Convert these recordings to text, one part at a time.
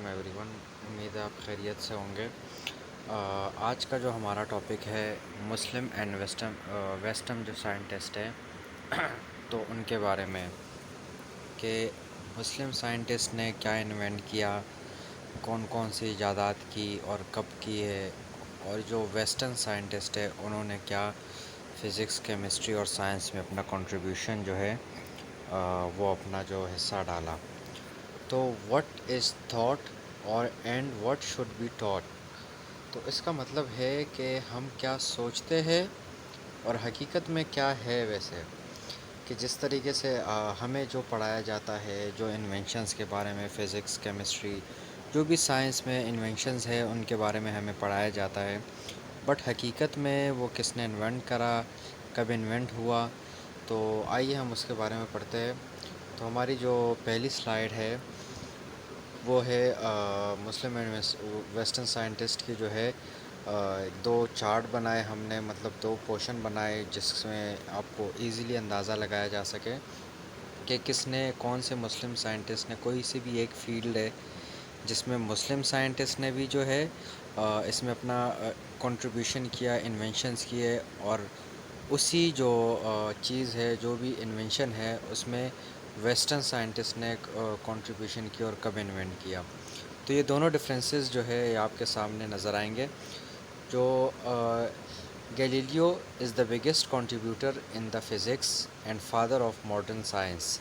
Every one, امید ہے آپ خیریت سے ہوں گے۔ آج کا جو ہمارا ٹاپک ہے مسلم اینڈ ویسٹرن جو سائنٹسٹ ہے تو ان کے بارے میں کہ مسلم سائنٹسٹ نے کیا انوینٹ کیا، کون کون سی ایجادات کی اور کب کی ہے، اور جو ویسٹرن سائنٹسٹ ہے انہوں نے کیا فزکس، کیمسٹری اور سائنس میں اپنا کنٹریبیوشن جو ہے وہ اپنا جو حصہ ڈالا۔ تو وٹ از تھاٹ اور and what should be taught, تو اس کا مطلب ہے کہ ہم کیا سوچتے ہیں اور حقیقت میں کیا ہے ویسے، کہ جس طریقے سے ہمیں جو پڑھایا جاتا ہے، جو انوینشنز کے بارے میں فزکس، کیمسٹری، جو بھی سائنس میں انوینشنز ہے ان کے بارے میں ہمیں پڑھایا جاتا ہے، بٹ حقیقت میں وہ کس نے انوینٹ کرا، کب انوینٹ ہوا، تو آئیے ہم اس کے بارے میں پڑھتے ہیں۔ تو ہماری جو پہلی سلائیڈ ہے وہ ہے مسلم اینڈ ویسٹرن سائنٹسٹ کی جو ہے دو چارٹ بنائے ہم نے، مطلب دو پورشن بنائے جس میں آپ کو ایزیلی اندازہ لگایا جا سکے کہ کس نے، کون سے مسلم سائنٹسٹ نے، کوئی سی بھی ایک فیلڈ ہے جس میں مسلم سائنٹسٹ نے بھی جو ہے اس میں اپنا کنٹریبیوشن کیا، انوینشنز کیے، اور اسی جو چیز ہے، جو بھی انوینشن ہے اس میں ویسٹرن سائنٹسٹ نے کنٹریبیوشن کیا اور کب انوینٹ کیا۔ تو یہ دونوں ڈفرینسز جو ہے یہ آپ کے سامنے نظر آئیں گے۔ جو Galileo is the biggest contributor in the physics and father of modern science.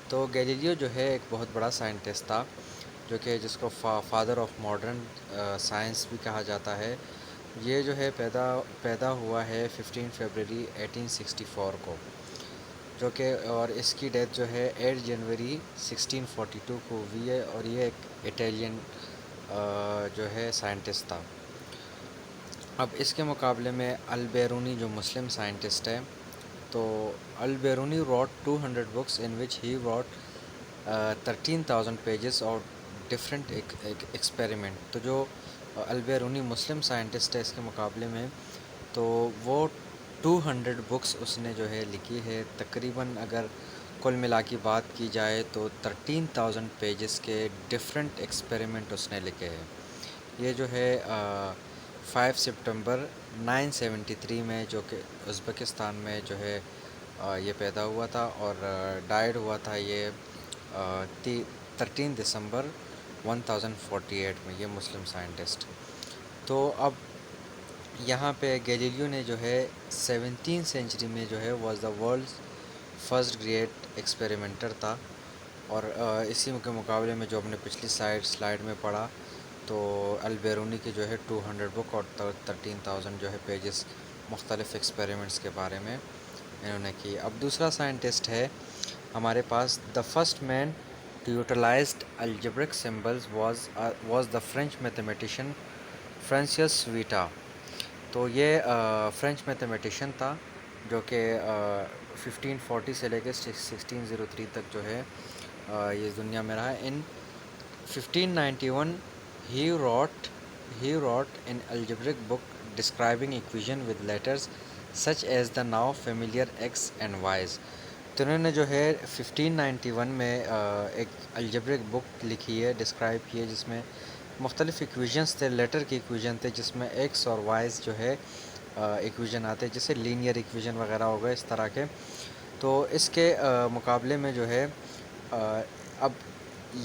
تو گیلیلیو جو ہے ایک بہت بڑا سائنٹسٹ تھا، جو کہ جس کو فادر آف ماڈرن سائنس بھی کہا جاتا ہے۔ یہ جو ہے پیدا ہوا ہے 15 فروری 1864 کو، جو کہ اور اس کی ڈیتھ جو ہے 8 جنوری 1642 کو ہوئی ہے، اور یہ ایک اٹیلین جو ہے سائنٹسٹ تھا۔ اب اس کے مقابلے میں البیرونی جو مسلم سائنٹسٹ ہے، تو Albiruni wrote 200 books in which he wrote 13,000 pages of different experiment۔ تو جو البیرونی مسلم سائنٹسٹ ہے اس کے مقابلے میں، تو وہ 200 بکس اس نے جو ہے لکھی ہے، تقریباً اگر کل ملا کی بات کی جائے تو 13,000 پیجز کے ڈفرینٹ ایکسپیریمنٹ اس نے لکھے ہیں۔ یہ جو ہے 5 سپٹمبر 973 میں، جو کہ ازبکستان میں جو ہے یہ پیدا ہوا تھا، اور ڈائیڈ ہوا تھا یہ 13 دسمبر 1048 میں، یہ مسلم سائنٹسٹ۔ تو اب یہاں پہ گیلیلیو نے جو ہے 17 سینچری میں جو ہے was the world first great experimenter تھا، اور اسی کے مقابلے میں جو ہم نے پچھلی سلائیڈ میں پڑھا، تو البیرونی کی جو ہے 200 بک اور 13,000 جو ہے پیجز مختلف ایکسپیریمنٹس کے بارے میں انہوں نے کی۔ اب دوسرا سائنٹسٹ ہے ہمارے پاس، the first man to utilized algebraic symbols was the French mathematician Francis Vieta. تو یہ فرینچ میتھمیٹیشین تھا، جو کہ 1540 سے لے کے 1603 تک جو ہے یہ دنیا میں رہا۔ ان 1591 he wrote an algebraic book describing equation with letters such as the now familiar x and y's۔ تو انہوں نے جو ہے 1591 میں ایک الجبرک بک لکھی ہے، ڈسکرائب کی ہے، جس میں مختلف ایکویژنس تھے، لیٹر کی ایکویژن تھے، جس میں ایکس اور وائز جو ہے ایکویژن آتے، جیسے لینئر ایکویژن وغیرہ ہو گئے اس طرح کے۔ تو اس کے مقابلے میں جو ہے اب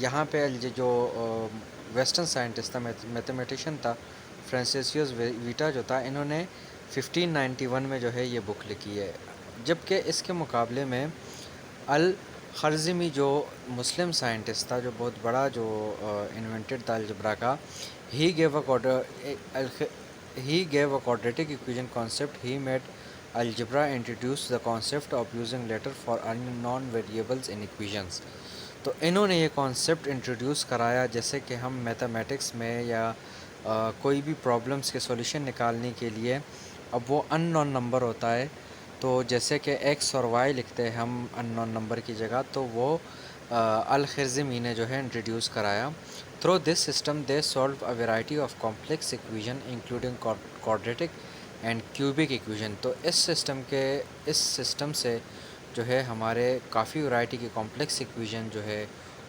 یہاں پہ جو ویسٹرن سائنٹسٹ تھا، میتھمیٹیشین تھا، فرانسیسیوس ویٹا جو تھا، انہوں نے 1591 میں جو ہے یہ بک لکھی ہے۔ جبکہ اس کے مقابلے میں الخوارزمی جو مسلم سائنٹسٹ تھا، جو بہت بڑا جو انوینٹڈ تھا الجبرا کا، he gave a quadratic equation concept۔ he made algebra introduce the concept of using letter for unknown variables in equations۔ تو انہوں نے یہ کانسیپٹ انٹروڈیوس کرایا، جیسے کہ ہم میتھمیٹکس میں یا کوئی بھی پرابلمس کے سولیوشن نکالنے کے لیے، اب وہ ان نون نمبر ہوتا ہے، تو جیسے کہ ایکس اور وائی لکھتے ہیں ہم ان نون نمبر کی جگہ، تو وہ الخوارزمی نے جو ہے انٹروڈیوس کرایا۔ Through this system they solve a variety of complex equation including quadratic and cubic equation. تو اس سسٹم سے جو ہے ہمارے کافی ورائٹی کی کمپلیکس ایکویژن جو ہے،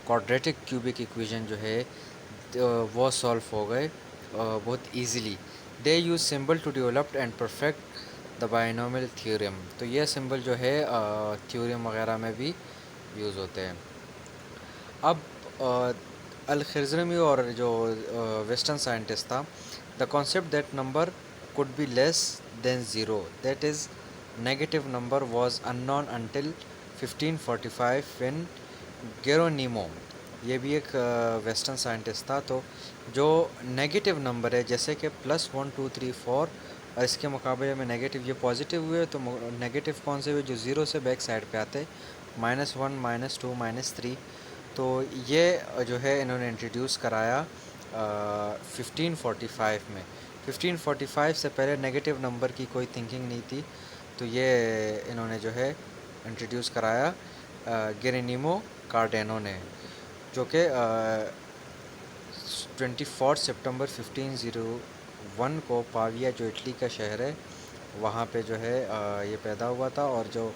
quadratic کیوبک ایکویژن جو ہے، وہ سولو ہو گئے بہت easily. They use symbol to developed and perfect the binomial theorem. تو یہ سمبل جو ہے تھیورم وغیرہ میں بھی یوز ہوتے ہیں. اب الخرزمی اور جو ویسٹرن سائنٹسٹ تھا, the concept that number could be less than zero, that is negative number, was unknown until 1545 when گیرونیمو, یہ بھی ایک ویسٹرن سائنٹسٹ تھا, تو جو نیگیٹو نمبر ہے جیسے کہ +1 2 3 4 اور اس کے مقابلے میں نیگیٹو یہ پازیٹیو ہوئے, تو نیگیٹو کون سے ہوئے جو زیرو سے بیک سائڈ پہ آتے, -1 -2 -3. تو یہ جو ہے انہوں نے انٹروڈیوس کرایا 1545 میں. 1545 سے پہلے نیگیٹو نمبر کی کوئی تھنکنگ نہیں تھی, تو یہ انہوں نے جو ہے انٹروڈیوس کرایا گیرونیمو کارڈینو نے, جو کہ 24 سپٹمبر 1501 کو پاویا, جو اٹلی کا شہر ہے, وہاں پہ جو ہے یہ پیدا ہوا تھا, اور جو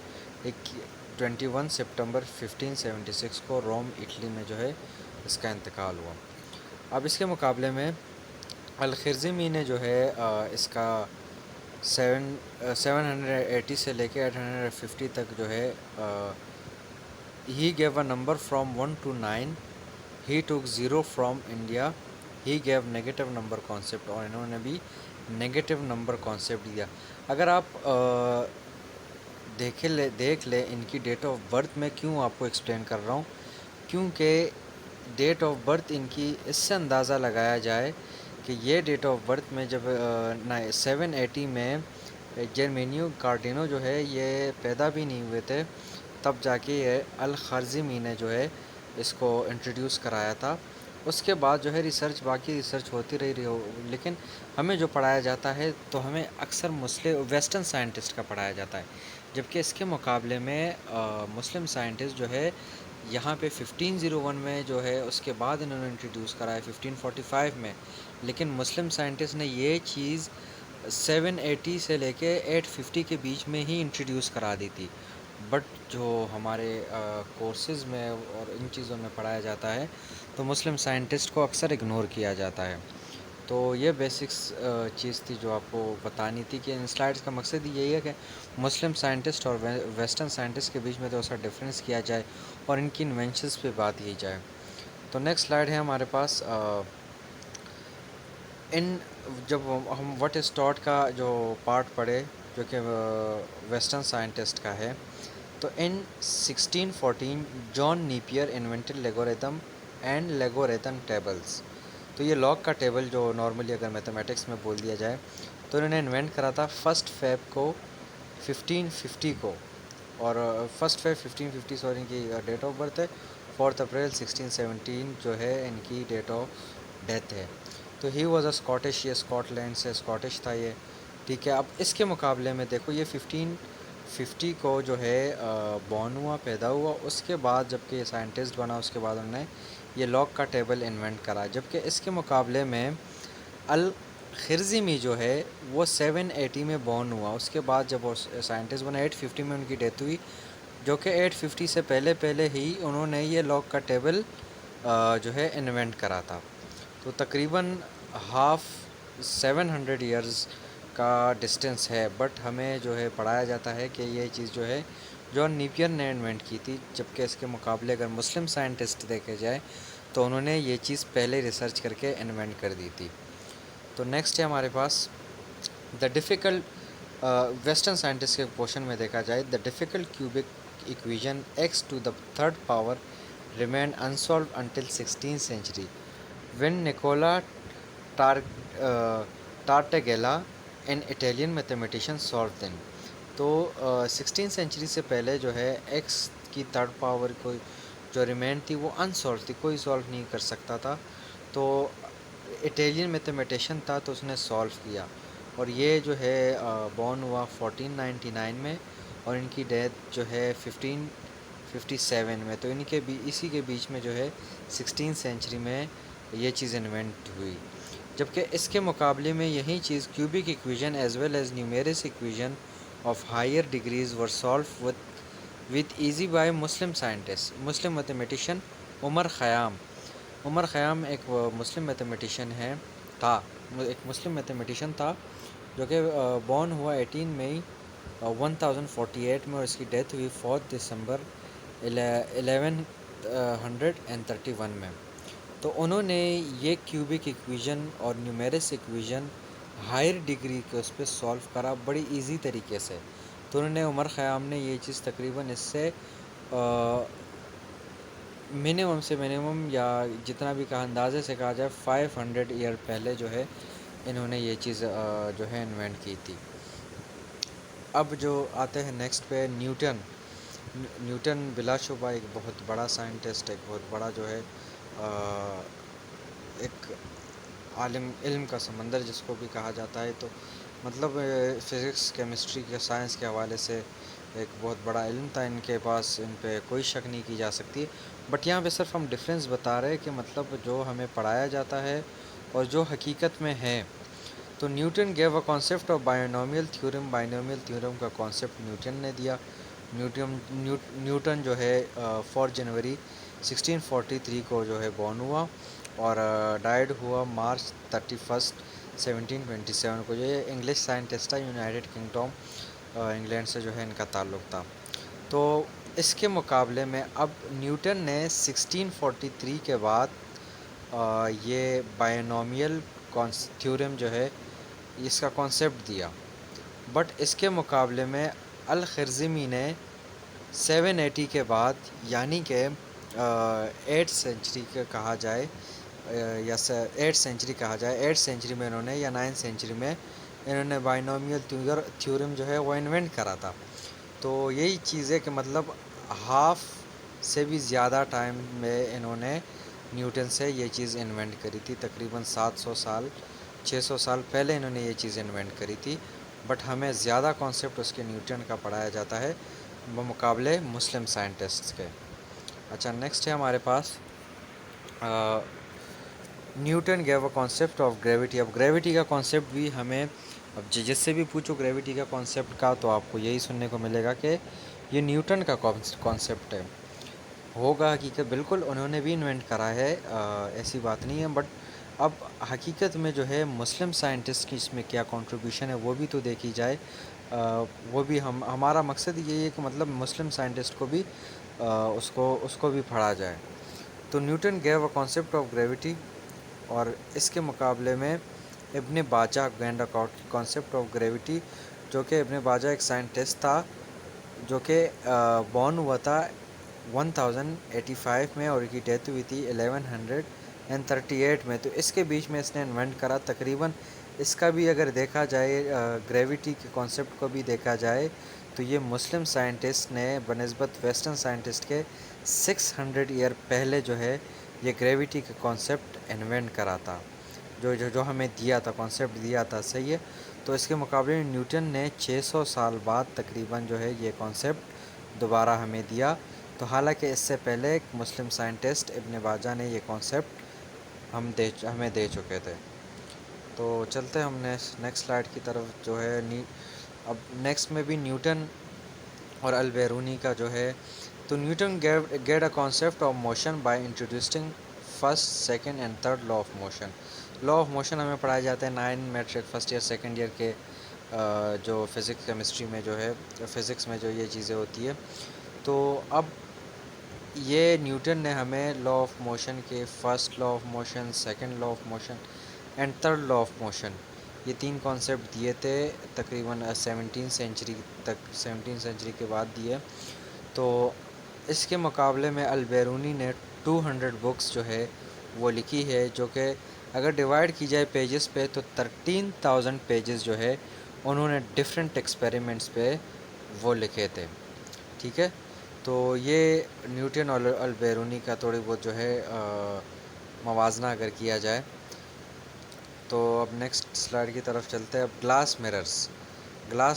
21 سپٹمبر 1576 کو روم اٹلی میں جو ہے اس کا انتقال ہوا. اب اس کے مقابلے میں الخرزمی نے جو ہے اس کا 780 سے لے کے 850 تک جو ہے he gave a number from 1 to 9. He took 0 from India. He gave negative number concept, اور انہوں نے بھی نیگیٹو نمبر کانسیپٹ دیا. اگر آپ دیکھ لیں ان کی ڈیٹ آف برتھ, میں کیوں آپ کو ایکسپلین کر رہا ہوں, کیونکہ ڈیٹ آف برتھ ان کی اس سے اندازہ لگایا جائے کہ یہ ڈیٹ آف برتھ میں جب 780 میں جرمینیو کارڈینو جو ہے یہ پیدا بھی نہیں ہوئے تھے, تب جا کے یہ الخرزمی نے جو ہے اس کو انٹروڈیوس کرایا تھا. اس کے بعد جو ہے باقی ریسرچ ہوتی رہی لیکن ہمیں جو پڑھایا جاتا ہے تو ہمیں اکثر ویسٹرن سائنٹسٹ کا پڑھایا جاتا ہے, جبکہ اس کے مقابلے میں مسلم سائنٹسٹ جو ہے یہاں پہ 1501 میں جو ہے اس کے بعد انہوں نے انٹروڈیوس کرایا 1545 میں, لیکن مسلم سائنٹسٹ نے یہ چیز 780 سے لے کے 850 کے بیچ میں ہی انٹروڈیوس کرا دی تھی. بٹ جو ہمارے کورسز میں اور ان چیزوں میں پڑھایا جاتا ہے تو مسلم سائنٹسٹ کو اکثر اگنور کیا جاتا ہے. تو یہ بیسکس چیز تھی جو آپ کو بتانی تھی, کہ ان سلائڈس کا مقصد یہی ہے کہ مسلم سائنٹسٹ اور ویسٹرن سائنٹسٹ کے بیچ میں تھوڑا سا ڈفرینس کیا جائے اور ان کی انوینشنس پہ بات کی جائے. تو نیکسٹ سلائڈ ہے ہمارے پاس, جب ہم وٹ از ٹاٹ کا جو پارٹ پڑھے جو کہ ویسٹرن سائنٹسٹ کا ہے, تو ان 1614 جان نیپیئر انوینٹڈ لیگوریتھم اینڈ لیگوریتھم ٹیبلز. تو یہ لاگ کا ٹیبل جو نارملی اگر میتھمیٹکس میں بول دیا جائے تو انہوں نے انوینٹ کرا تھا 1 فیب کو 1550 کو, اور 1 فیب 1550 سوری ان کی ڈیٹ آف برتھ ہے, 4 اپریل 1617 جو ہے ان کی ڈیٹ آف ڈیتھ ہے. تو ہی واز اے اسکاٹش, یہ اسکاٹ لینڈ سے اسکاٹش تھا یہ, ٹھیک ہے. اب اس کے مقابلے میں دیکھو یہ 1550 کو جو ہے بورن ہوا, پیدا ہوا, اس کے بعد جب کہ یہ سائنٹسٹ بنا اس کے بعد انہوں نے یہ لاگ کا ٹیبل انوینٹ کرا, جبکہ اس کے مقابلے میں الخرزمی جو ہے وہ 780 میں بورن ہوا, اس کے بعد جب وہ سائنٹسٹ بنا 850 میں ان کی ڈیتھ ہوئی, جو کہ 850 سے پہلے ہی انہوں نے یہ لاگ کا ٹیبل جو ہے انوینٹ کرا تھا. تو تقریباً 700 ایئرز کا ڈسٹینس ہے, بٹ ہمیں جو ہے پڑھایا جاتا ہے کہ یہ چیز جو ہے جان نیپیئر نے انوینٹ کی تھی, جبکہ اس کے مقابلے اگر مسلم سائنٹسٹ دیکھے جائے تو انہوں نے یہ چیز پہلے ریسرچ کر کے انوینٹ کر دی تھی. تو نیکسٹ ہے ہمارے پاس دا ڈیفیکلٹ ویسٹرن سائنٹسٹ کے پورشن میں دیکھا جائے, the difficult cubic equation x to the third power remained unsolved until 16th century when Niccolo Tartaglia an Italian mathematician solve them. تو 16th century سے پہلے جو ہے ایکس کی تھرڈ پاور کو جو ریمین تھی وہ انسالو تھی, کوئی سالو نہیں کر سکتا تھا. تو اٹیلین میتھمیٹیشین تھا تو اس نے سالو کیا, اور یہ جو ہے بورن ہوا 1499 میں, اور ان کی ڈیتھ جو ہے 1557 میں. تو ان کے اسی کے بیچ میں جو ہے 16th century میں یہ چیز انوینٹ ہوئی, جبکہ اس کے مقابلے میں یہی چیز cubic equation as well as numerous equation of higher degrees were solve with easy by Muslim scientist, Muslim mathematician Omar Khayyam. Omar Khayyam ایک مسلم میتھمیٹیشین ایک مسلم میتھمیٹیشین تھا جو کہ بورن ہوا 18 مئی 1048 میں، اور اس کی ڈیتھ ہوئی 4 دسمبر 1131 میں۔ تو انہوں نے یہ کیوبک ایکویژن اور نیومیرس ایکویژن ہائر ڈگری کے اس پہ سولو کرا بڑی ایزی طریقے سے۔ تو انہوں نے عمر خیام نے یہ چیز تقریباً اس سے منیمم سے منیمم یا جتنا بھی کہا اندازے سے کہا جائے 500 ایئر پہلے جو ہے انہوں نے یہ چیز جو ہے انوینٹ کی تھی۔ اب جو آتے ہیں نیکسٹ پہ نیوٹن بلا شبہ ایک بہت بڑا سائنٹسٹ، ایک بہت بڑا جو ہے ایک عالم، علم کا سمندر جس کو بھی کہا جاتا ہے۔ تو مطلب فزکس، کیمسٹری کے سائنس کے حوالے سے ایک بہت بڑا علم تھا ان کے پاس، ان پہ کوئی شک نہیں کی جا سکتی۔ بٹ یہاں پہ صرف ہم ڈفرینس بتا رہے کہ مطلب جو ہمیں پڑھایا جاتا ہے اور جو حقیقت میں ہے۔ تو Newton gave a concept of binomial theorem, binomial theorem کا کانسیپٹ نیوٹن نے دیا۔ نیوٹن جو ہے 4 جنوری 1643 کو جو ہے بورن ہوا، اور ڈائیڈ ہوا مارچ 31 1727 کو۔ یہ انگلش سائنٹسٹ ہے، یونائٹڈ کنگڈم انگلینڈ سے جو ہے ان کا تعلق تھا۔ تو اس کے مقابلے میں اب نیوٹن نے 1643 کے بعد یہ بائنومیل تھیورم جو ہے اس کا کانسیپٹ دیا۔ بٹ اس کے مقابلے میں الخوارزمی نے 780 کے بعد، یعنی کہ 8 سینچری کا کہا جائے یا 8 سینچری کہا جائے، 8 سینچری میں انہوں نے یا 9 سینچری میں انہوں نے بائنومیل تھیورم جو ہے وہ انوینٹ کرا تھا۔ تو یہی چیز ہے کہ مطلب ہاف سے بھی زیادہ ٹائم میں انہوں نے نیوٹن سے یہ چیز انوینٹ کری تھی، تقریباً 700 سال 600 سال پہلے انہوں نے یہ چیز انوینٹ کری تھی۔ بٹ ہمیں زیادہ کانسیپٹ اس کے نیوٹن کا پڑھایا جاتا ہے بمقابلے مسلم سائنٹسٹ کے۔ اچھا، نیکسٹ ہے ہمارے پاس Newton gave a concept of gravity. اب گریوٹی کا کانسیپٹ بھی ہمیں، اب جس سے بھی پوچھو گریوٹی کا کانسیپٹ کا، تو آپ کو یہی سننے کو ملے گا کہ یہ نیوٹن کا کانسیپٹ ہے۔ ہوگا حقیقت بالکل انہوں نے بھی انوینٹ کرا ہے، ایسی بات نہیں ہے، بٹ اب حقیقت میں جو ہے مسلم سائنٹسٹ کی اس میں کیا کنٹریبیوشن ہے وہ بھی تو دیکھی جائے۔ وہ بھی ہمارا مقصد یہی ہے کہ مطلب مسلم سائنٹسٹ کو بھی اس کو بھی پڑھا جائے۔ تو Newton gave a concept of gravity, اور اس کے مقابلے میں ابن باجہ گینڈ کانسیپٹ آف گریوٹی، جو کہ ابن باجہ ایک سائنٹسٹ تھا جو کہ بورن ہوا تھا 1085 میں، اور اس کی ڈیتھ ہوئی تھی 1138 میں۔ تو اس کے بیچ میں اس نے انوینٹ کرا تقریباً، اس کا بھی اگر دیکھا جائے گریوٹی کے کانسیپٹ کو بھی دیکھا جائے تو یہ مسلم سائنٹسٹ نے بنسبت ویسٹرن سائنٹسٹ کے 600 ایئر پہلے جو ہے یہ گریوٹی کا کانسیپٹ انوینٹ کرا تھا، جو ہمیں دیا تھا، کانسیپٹ دیا تھا، صحیح ہے۔ تو اس کے مقابلے میں نیوٹن نے 600 سال بعد تقریباً جو ہے یہ کانسیپٹ دوبارہ ہمیں دیا۔ تو حالانکہ اس سے پہلے ایک مسلم سائنٹسٹ ابن باجہ نے یہ کانسیپٹ ہمیں دے چکے تھے۔ تو چلتے ہم نے نیکسٹ سلائیڈ کی طرف، جو ہے اب نیکسٹ میں بھی نیوٹن اور البیرونی کا جو ہے۔ تو Newton get a concept of motion by introducing first, second and third law of motion. Law of motion ہمیں پڑھائے جاتے ہیں 9 matric first year second year کے، جو فزکس کیمسٹری میں جو ہے، فزکس میں جو یہ چیزیں ہوتی ہے۔ تو اب یہ نیوٹن نے ہمیں لا آف موشن کے first law of motion, second law of motion and third law of motion, یہ 3 کانسیپٹ دیے تھے تقریباً 17 سینچری تک، 17 سینچری کے بعد دیے۔ تو اس کے مقابلے میں البیرونی نے 200 بکس جو ہے وہ لکھی ہے، جو کہ اگر ڈیوائڈ کی جائے پیجز پہ تو 13,000 پیجز جو ہے انہوں نے ڈفرینٹ ایکسپیریمنٹس پہ وہ لکھے تھے، ٹھیک ہے۔ تو یہ نیوٹن اور البیرونی کا تھوڑی بہت جو ہے موازنہ اگر کیا جائے تو۔ اب نیکسٹ سلائیڈ کی طرف چلتے ہیں۔ اب گلاس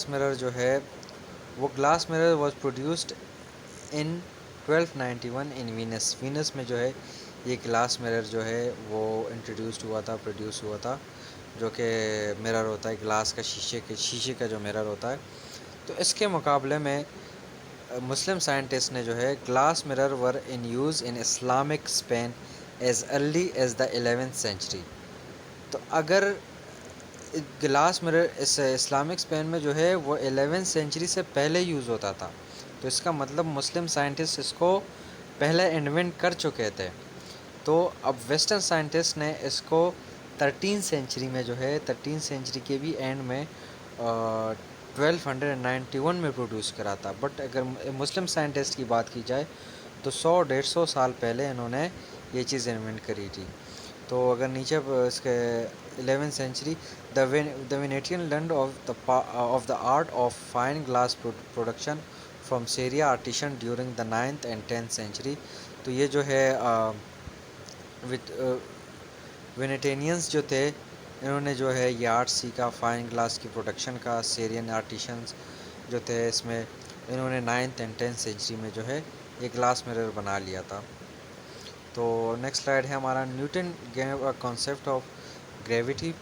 مرر جو ہے وہ glass mirror was produced in 1291 in Venice میں جو ہے یہ گلاس مرر جو ہے وہ انٹروڈیوسڈ ہوا تھا، پروڈیوس ہوا تھا، جو کہ مرر ہوتا ہے گلاس کا، شیشے کا جو مرر ہوتا ہے۔ تو اس کے مقابلے میں مسلم سائنٹسٹ نے جو ہے glass mirror were in use in Islamic Spain as early as the 11th century. تو اگر گلاس مرر اس اسلامک اسپین میں جو ہے وہ 11 سینچری سے پہلے یوز ہوتا تھا، تو اس کا مطلب مسلم سائنٹسٹ اس کو پہلے انوینٹ کر چکے تھے. تو اب ویسٹرن سائنٹسٹ نے اس کو 13 سینچری میں جو ہے 13 سینچری کے بھی اینڈ میں 1291 میں پروڈیوس کرا تھا. بٹ اگر مسلم سائنٹسٹ کی بات کی جائے تو 100-150 سال پہلے انہوں نے یہ چیز انوینٹ کری تھی. تو اگر نیچے اس کے 11 century the Venetian land of the art of fine glass production from Syria artisan during the 9th and 10th century. تو یہ جو ہے وینیٹینینس جو تھے انہوں نے جو ہے یہ آرٹ سیکھا فائن گلاس کی پروڈکشن کا. سیرین آرٹیشنز جو تھے اس میں انہوں نے 9th and 10th سینچری میں جو ہے یہ گلاس مرر بنا لیا تھا. تو نیکسٹ سلائڈ ہے ہمارا Newton gave a concept of gravity.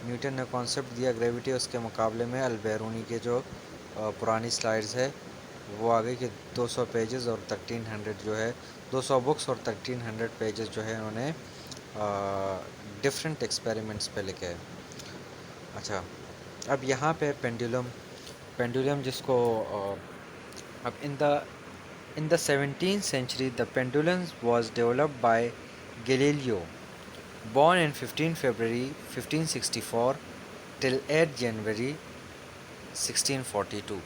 Newton نے کانسیپٹ دیا گریوٹی، اس کے مقابلے میں البیرونی کے جو پرانی سلائڈز ہے وہ آگے کہ 200 پیجز اور 1300 جو ہے 200 بکس اور 1300 پیجز جو ہے انہوں نے ڈفرینٹ ایکسپیریمنٹس پہ لکھے. اچھا اب یہاں پہ پینڈولم جس کو اب in the 17th century the pendulum was developed by Galileo, born in 15 February 1564 till 8 January 1642.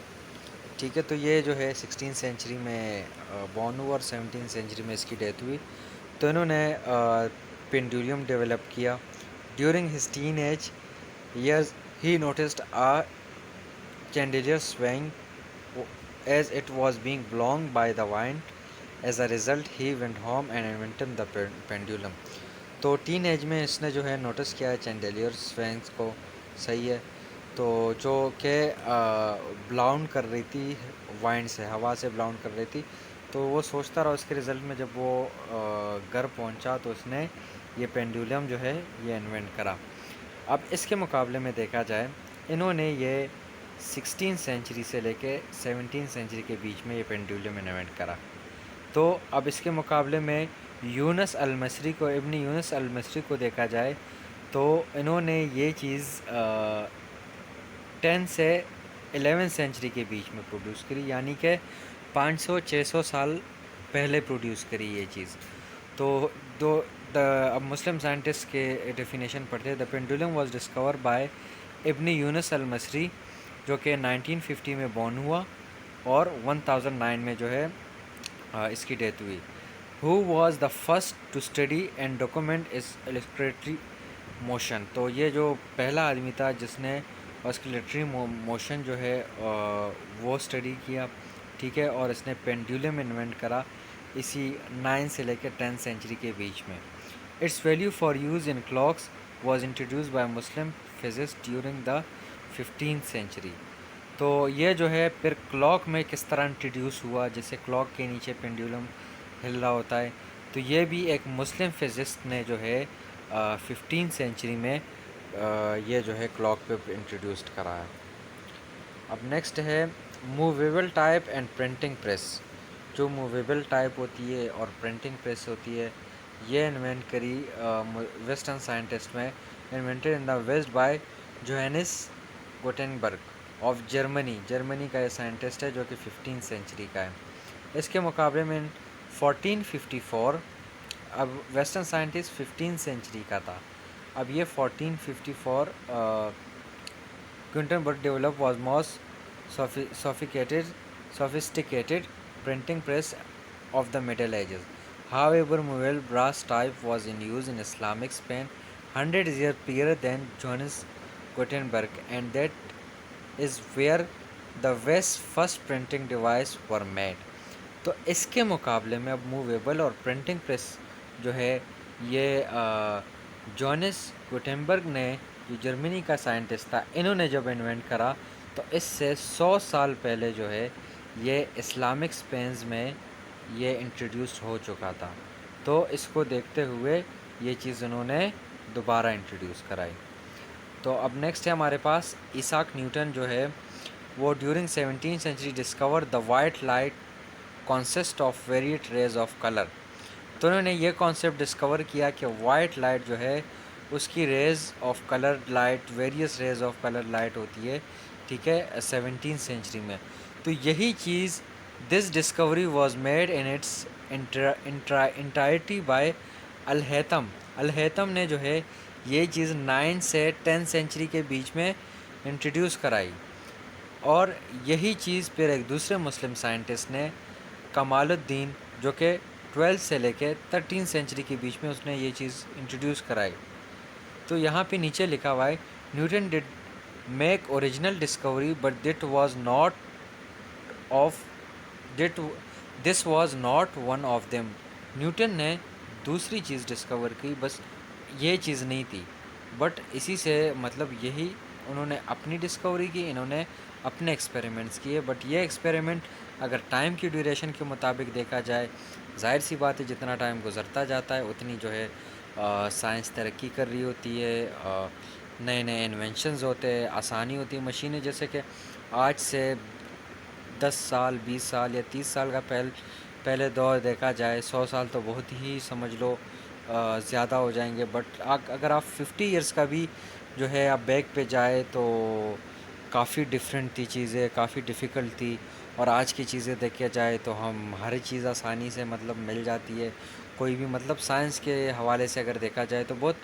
ٹھیک ہے، تو یہ جو ہے 16 سینچری میں بورن ہوا اور 17 سینچری میں اس کی ڈیتھ ہوئی. تو انہوں نے پینڈولم ڈیولپ کیا. During his teen age years he noticed a chandelier swaying as it was being blown by the wind. As a result he went home and invented the pendulum. تو teen age میں اس نے جو ہے notice کیا ہے چینڈیلیئر سوینگس کو. صحیح ہے، تو جو کہ بلاؤن کر رہی تھی وائنڈ سے، ہوا سے بلاؤن کر رہی تھی. تو وہ سوچتا رہا، اس کے رزلٹ میں جب وہ گھر پہنچا تو اس نے یہ پینڈولم جو ہے یہ انوینٹ کرا. اب اس کے مقابلے میں دیکھا جائے انہوں نے یہ 16 سینچری سے لے کے 17 سینچری کے بیچ میں یہ پینڈولم انوینٹ کرا. تو اب اس کے مقابلے میں ابن یونس المصری کو دیکھا جائے تو انہوں نے یہ چیز 10 سے 11 سینچری کے بیچ میں پروڈیوس کری، یعنی کہ 500-600 سال پہلے پروڈیوس کری یہ چیز. تو اب مسلم سائنٹسٹ کے ڈیفینیشن پڑھتے ہیں. دا پینڈولم واز ڈسکور بائی ابن یونس المصری جو کہ 1950 میں بورن ہوا اور 1009 میں جو ہے اس کی ڈیتھ ہوئی. Who was the first to study and document its oscillatory motion. تو یہ جو پہلا آدمی تھا جس نے اسکلیٹری موشن جو ہے وہ اسٹڈی کیا. ٹھیک ہے، اور اس نے پینڈولم انوینٹ کرا اسی 9 سے لے کے 10 سینچری کے بیچ میں. It's value for use in clocks was introduced by Muslim first during the 15th century. تو یہ جو ہے پھر کلاک میں کس طرح انٹروڈیوس ہوا، جیسے کلاک کے نیچے پینڈولم ہل رہا ہوتا ہے، تو یہ بھی ایک مسلم فزسٹ نے جو ہے 15 سینچری میں یہ جو ہے کلاک پہ انٹروڈیوسڈ کرا ہے. اب نیکسٹ ہے movable type and printing press. جو موویبل ٹائپ ہوتی ہے اور پرنٹنگ پریس ہوتی ہے یہ انوینٹ کری ویسٹرن سائنٹسٹ میں. Invented in the west by Johannes Gutenberg of Germany کا یہ سائنٹسٹ ہے جو کہ 15 سینچری کا ہے. اس کے مقابلے میں 1454 اب ویسٹرن سائنٹسٹ 15 سینچری کا تھا. اب یہ 1454 Gutenberg develop was most sophisticated printing press of the Middle Ages. However, movable brass type was in use in Islamic Spain hundreds years prior than Johannes Gutenberg, and that is where the West's first printing device were made. تو اس کے مقابلے میں اب movable اور printing press جو ہے یہ جوہانس گوٹنبرگ نے، جو جرمنی کا سائنٹسٹ تھا، انہوں نے جب انوینٹ کرا تو اس سے 100 سال پہلے جو ہے یہ اسلامک اسپینز میں یہ انٹروڈیوس ہو چکا تھا. تو اس کو دیکھتے ہوئے یہ چیز انہوں نے دوبارہ انٹروڈیوس کرائی. تو اب نیکسٹ ہے ہمارے پاس ایساک نیوٹن جو ہے وہ during 17th century discover the white light consist of varied rays of color. تو انہوں نے یہ کانسیپٹ ڈسکور کیا کہ وائٹ لائٹ جو ہے اس کی raise of colour light, various raise of colour light ہوتی ہے، ٹھیک ہے، 17 سینچری میں. تو یہی چیز this discovery was made in its entirety by Alhaytham. Alhaytham نے جو ہے یہ چیز 9 سے 10 سینچری کے بیچ میں انٹروڈیوس کرائی. اور یہی چیز پھر ایک دوسرے مسلم سائنٹسٹ نے، کمال الدین، جو کہ 12 سے لے کے 13 سینچری کے بیچ میں اس نے یہ چیز انٹروڈیوس کرائی. تو یہاں پہ نیچے لکھا ہوا ہے Newton did make original discovery but this was not one of them. Newton نے دوسری چیز ڈسکور کی، بس یہ چیز نہیں تھی. بٹ اسی سے مطلب یہی انہوں نے اپنی ڈسکوری کی، انہوں نے اپنے ایکسپیریمنٹس کیے. بٹ یہ ایکسپیریمنٹ اگر ٹائم کی ڈیوریشن کے مطابق دیکھا جائے، ظاہر سی بات ہے جتنا ٹائم گزرتا جاتا ہے اتنی جو ہے سائنس ترقی کر رہی ہوتی ہے، نئے نئے انوینشنز ہوتے ہیں، آسانی ہوتی ہے. مشینیں جیسے کہ آج سے 10 سال 20 سال یا 30 سال کا پہلے دور دیکھا جائے، 100 سال تو بہت ہی سمجھ لو زیادہ ہو جائیں گے. بٹ اگر آپ 50 ایئرس کا بھی جو ہے آپ بیک پہ جائے تو کافی ڈفرینٹ تھی چیزیں، کافی ڈیفیکلٹ تھی. اور آج کی چیزیں دیکھا جائے تو ہم ہر چیز آسانی سے مطلب مل جاتی ہے. کوئی بھی مطلب سائنس کے حوالے سے اگر دیکھا جائے تو بہت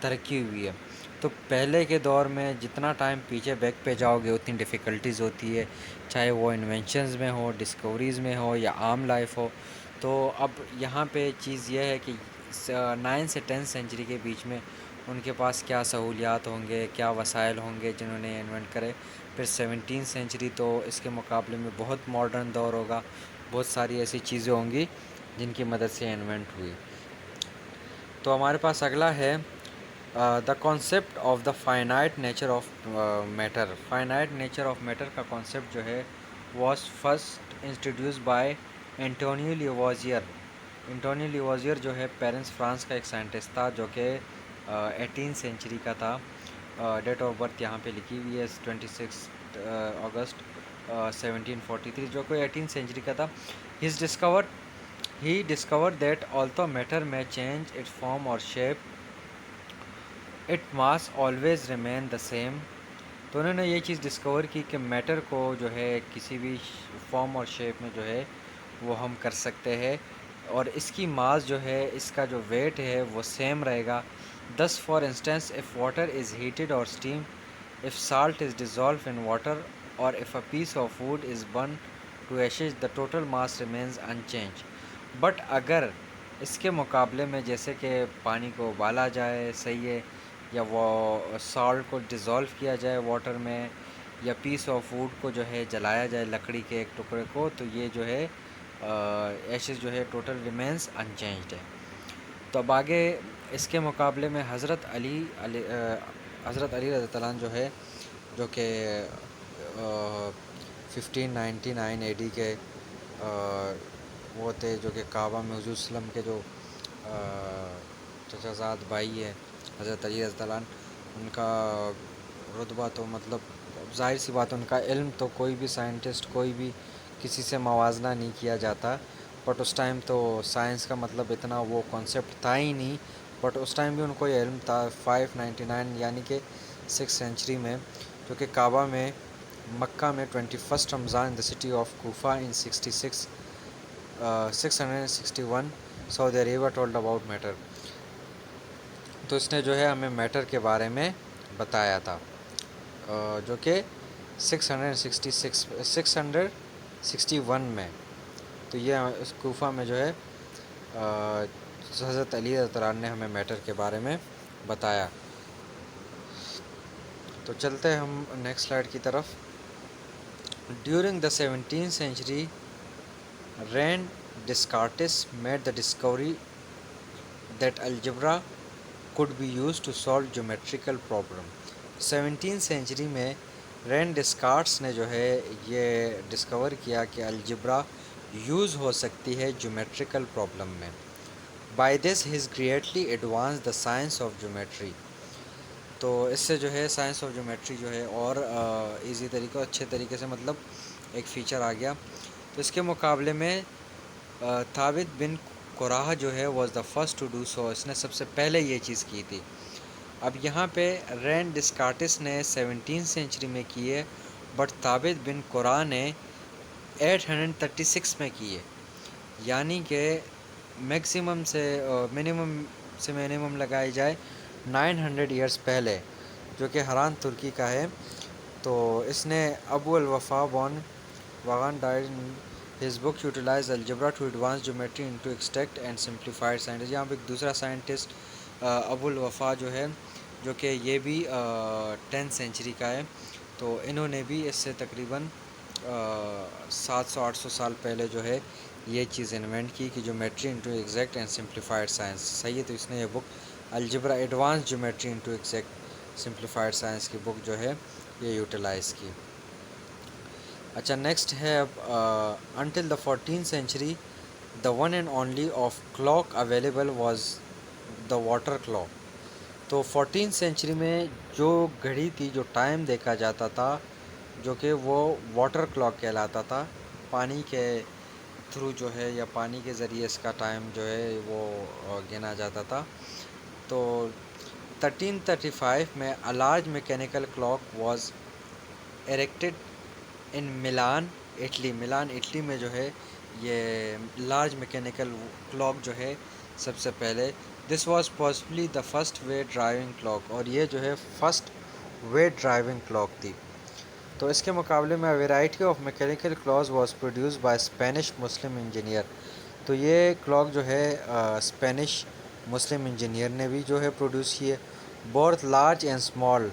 ترقی ہوئی ہے. تو پہلے کے دور میں جتنا ٹائم پیچھے بیک پہ جاؤ گے اتنی ڈیفیکلٹیز ہوتی ہے، چاہے وہ انوینشنز میں ہو، ڈسکوریز میں ہو، یا عام لائف ہو. تو اب یہاں پہ چیز یہ ہے کہ 9 سے 10 سینچری کے بیچ میں ان کے پاس کیا سہولیات ہوں گے، کیا وسائل ہوں گے جنہوں نے انوینٹ کرے. پھر 17 سینچری تو اس کے مقابلے میں بہت ماڈرن دور ہوگا، بہت ساری ایسی چیزیں ہوں گی جن کی مدد سے انوینٹ ہوئی. تو ہمارے پاس اگلا ہے the concept of the finite nature of matter. Finite nature of matter کا کانسیپٹ جو ہے was first introduce by Antonio Lavoisier. Antonio Lavoisier جو ہے پیرنس فرانس کا ایک سائنٹسٹ تھا، جو کہ 18 سینچری کا تھا. ڈیٹ آف برتھ یہاں پہ لکھی ہوئی ہے 26 اگست 1743، جو کہ 18 سینچری کا تھا. He discovered that although matter may change its form or shape, it must always remain the same. تو انہوں نے یہ چیز ڈسکور کی کہ میٹر کو جو ہے کسی بھی فارم اور شیپ میں جو ہے وہ ہم کر سکتے ہیں، اور اس کی ماس جو ہے، اس کا جو ویٹ ہے وہ سیم رہے گا. thus for instance if water is heated or steamed, if salt is dissolved in water, or if a piece of wood is burned to ashes, the total mass remains unchanged. But اگر اس کے مقابلے میں جیسے کہ پانی کو ابالا جائے، صحیح ہے، یا وہ سالٹ کو ڈیزولو کیا جائے واٹر میں، یا پیس آف ووڈ کو جو ہے جلایا جائے، لکڑی کے ایک ٹکڑے کو، تو یہ جو ہے ایشز جو ہے ٹوٹل ریمینس انچینجڈ ہے. تو اب آگے اس کے مقابلے میں حضرت علی رضی اللہ عنہ جو ہے، جو کہ 1599 اے ڈی کے وہ تھے، جو کہ کعبہ میں حضور صلی اللہ علیہ وسلم کے جو چچا زاد بھائی ہے حضرت علی رضی اللہ عنہ، ان کا رتبہ تو مطلب ظاہر سی بات، ان کا علم تو کوئی بھی سائنٹسٹ، کوئی بھی کسی سے موازنہ نہیں کیا جاتا. بٹ اس ٹائم تو سائنس کا مطلب اتنا وہ کانسیپٹ تھا ہی نہیں. بٹ اس ٹائم بھی ان کو یہ علم تھا. 599 یعنی کہ 6 سینچری میں، جو کہ کعبہ میں مکہ میں 21 رمضان in the city of Kufa in 661 سعودی عربیہ ٹولڈ اباؤٹ میٹر. تو اس نے جو ہے ہمیں میٹر کے بارے میں بتایا تھا، جو کہ 661 میں. تو یہ اس کوفہ میں جو ہے حضرت علی رضی اللہ عنہ نے ہمیں میٹر کے بارے میں بتایا. تو چلتے ہیں ہم نیکسٹ سلائڈ کی طرف. During the 17th century, Rene Descartes made the discovery that algebra could be used to solve geometrical problem. 17th century میں رین ڈیسکارٹس نے جو ہے یہ ڈسکور کیا کہ الجبرا یوز ہو سکتی ہے جیومیٹریکل پرابلم میں. By this has greatly advance the science of geometry. تو اس سے جو ہے سائنس آف جیومیٹری جو ہے اور ایزی طریقے، اچھے طریقے سے مطلب ایک فیچر آ گیا. تو اس کے مقابلے میں ثابت بن کوراہ جو ہے was the first to do so, اس نے سب سے پہلے یہ چیز کی تھی۔ اب یہاں پہ رین ڈسکارٹس نے 17 سینچری میں کی ہے، بٹ ثابت بن قرہ نے 836 میں کی ہے، یعنی کہ میکسیمم سے منیمم لگائی جائے 900 ایئرس پہلے، جو کہ ہران ترکی کا ہے۔ تو اس نے ابو الوفا بون واغان died his book utilize algebra to advance geometry into exact and simplified scientist. یہاں پہ ایک دوسرا سائنٹسٹ ابو الوفا جو ہے، جو کہ یہ بھی 10 سینچری کا ہے، تو انہوں نے بھی اس سے تقریباً 700-800 سال پہلے جو ہے یہ چیز انوینٹ کی کہ geometry into exact and simplified science صحیح ہے۔ تو اس نے یہ book algebra advance geometry into exact simplified science کی بک جو ہے یہ یوٹیلائز کی۔ اچھا نیکسٹ ہے اب until the 14 century the one and only of clock available was the water clock. تو 14 سینچری میں جو گھڑی تھی، جو ٹائم دیکھا جاتا تھا، جو کہ وہ واٹر کلاک کہلاتا تھا، پانی کے تھرو جو ہے یا پانی کے ذریعے اس کا ٹائم جو ہے وہ گنا جاتا تھا۔ تو 1335 میں large mechanical clock was erected in Milan Italy میں جو ہے یہ لارج میکینیکل کلاک جو ہے سب سے پہلے، this was possibly the first way driving clock, اور یہ جو ہے فسٹ وے ڈرائیونگ کلاک تھی۔ تو اس کے مقابلے میں variety of mechanical clocks was produce by Spanish Muslim engineer. تو یہ کلاک جو ہے اسپینش مسلم انجینئر نے بھی جو ہے پروڈیوس کی ہے، both large and small,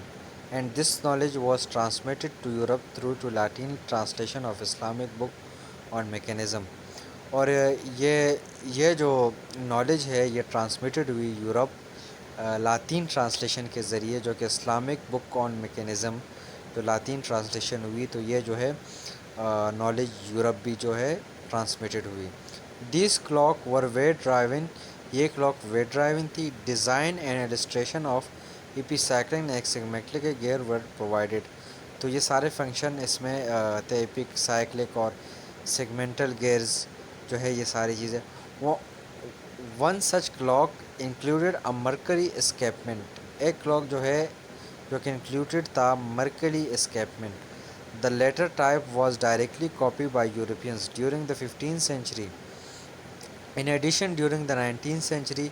and this knowledge was transmitted to Europe through to Latin translation of Islamic book on mechanism. اور یہ جو نالج ہے یہ ٹرانسمیٹڈ ہوئی یورپ لاطین ٹرانسلیشن کے ذریعے، جو کہ اسلامک بک آن میکینزم جو لاطین ٹرانسلیشن ہوئی، تو یہ جو ہے نالج یورپ بھی جو ہے ٹرانسمیٹڈ ہوئی۔ These clock were way driving, یہ کلاک وے ڈرائیونگ تھی۔ Design and illustration of epi cycling and segmental کے گیئر ور پرووائڈیڈ۔ تو یہ سارے فنکشن اس میں تھے، ایپک سائیکلک اور سیگمنٹل گیئرز جو ہے یہ ساری چیزیں۔ وہ one such clock included a mercury escapement, ایک کلاک جو ہے جو کہ انکلوڈیڈ تھا mercury escapement. The latter type was directly copy by Europeans during the 15th century۔ In addition during the 19th century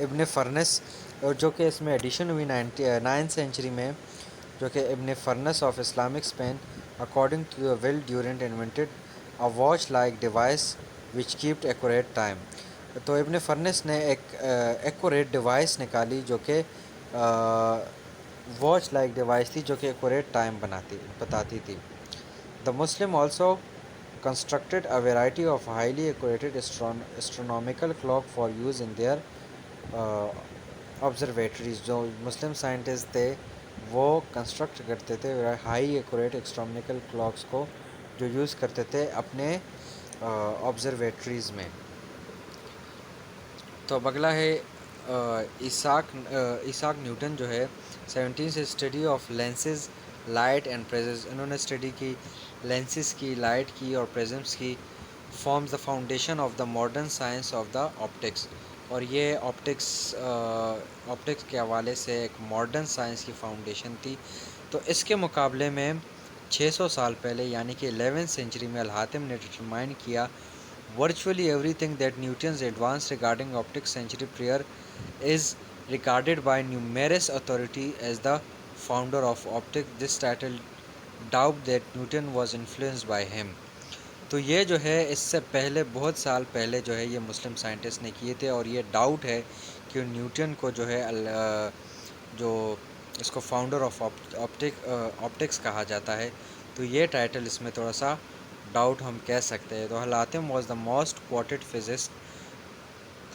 ابن فرنس، اور جو کہ اس میں ایڈیشن ہوئی 9th century میں، جو کہ Ibn Firnas of Islamic Spain according to the Will Durant invented a watch like device which kept accurate time. تو ابن فرنس نے ایک ایکوریٹ ڈیوائس نکالی جو کہ واچ لائک ڈیوائس تھی، جو کہ ایکوریٹ ٹائم بتاتی تھی۔ The Muslim also constructed a variety of highly accurated astronomical clock for use in their observatories. جو مسلم سائنٹسٹ تھے وہ کنسٹرکٹ کرتے تھے ہائی ایکوریٹ اسٹرونامیکل کلاکس کو، جو یوز کرتے تھے اپنے آبزرویٹریز میں۔ تو اب اگلا ہے ایساک نیوٹن جو ہے 17 سے study of lenses light and prisms, انہوں نے اسٹڈی کی لینسز کی، لائٹ کی اور پریزمز کی۔ Forms the foundation of the modern science of the optics, اور یہ آپٹکس کے حوالے سے ایک ماڈرن سائنس کی فاؤنڈیشن تھی۔ تو اس کے مقابلے میں 600 سال پہلے یعنی کہ 11th century میں الحاتم نے ڈٹرمائن کیا virtually everything that Newton's advance regarding optics century prior is regarded by numerous authority as the founder of optics. This title doubt that Newton was influenced by him. تو یہ جو ہے اس سے پہلے بہت سال پہلے جو ہے یہ مسلم سائنٹسٹ نے کیے تھے، اور یہ ڈاؤٹ ہے کہ نیوٹن کو جو ہے جو اس کو فاؤنڈر آف آپٹکس کہا جاتا ہے، تو یہ ٹائٹل اس میں تھوڑا سا ڈاؤٹ ہم کہہ سکتے ہیں۔ تو الحاتم was the most quoted physicist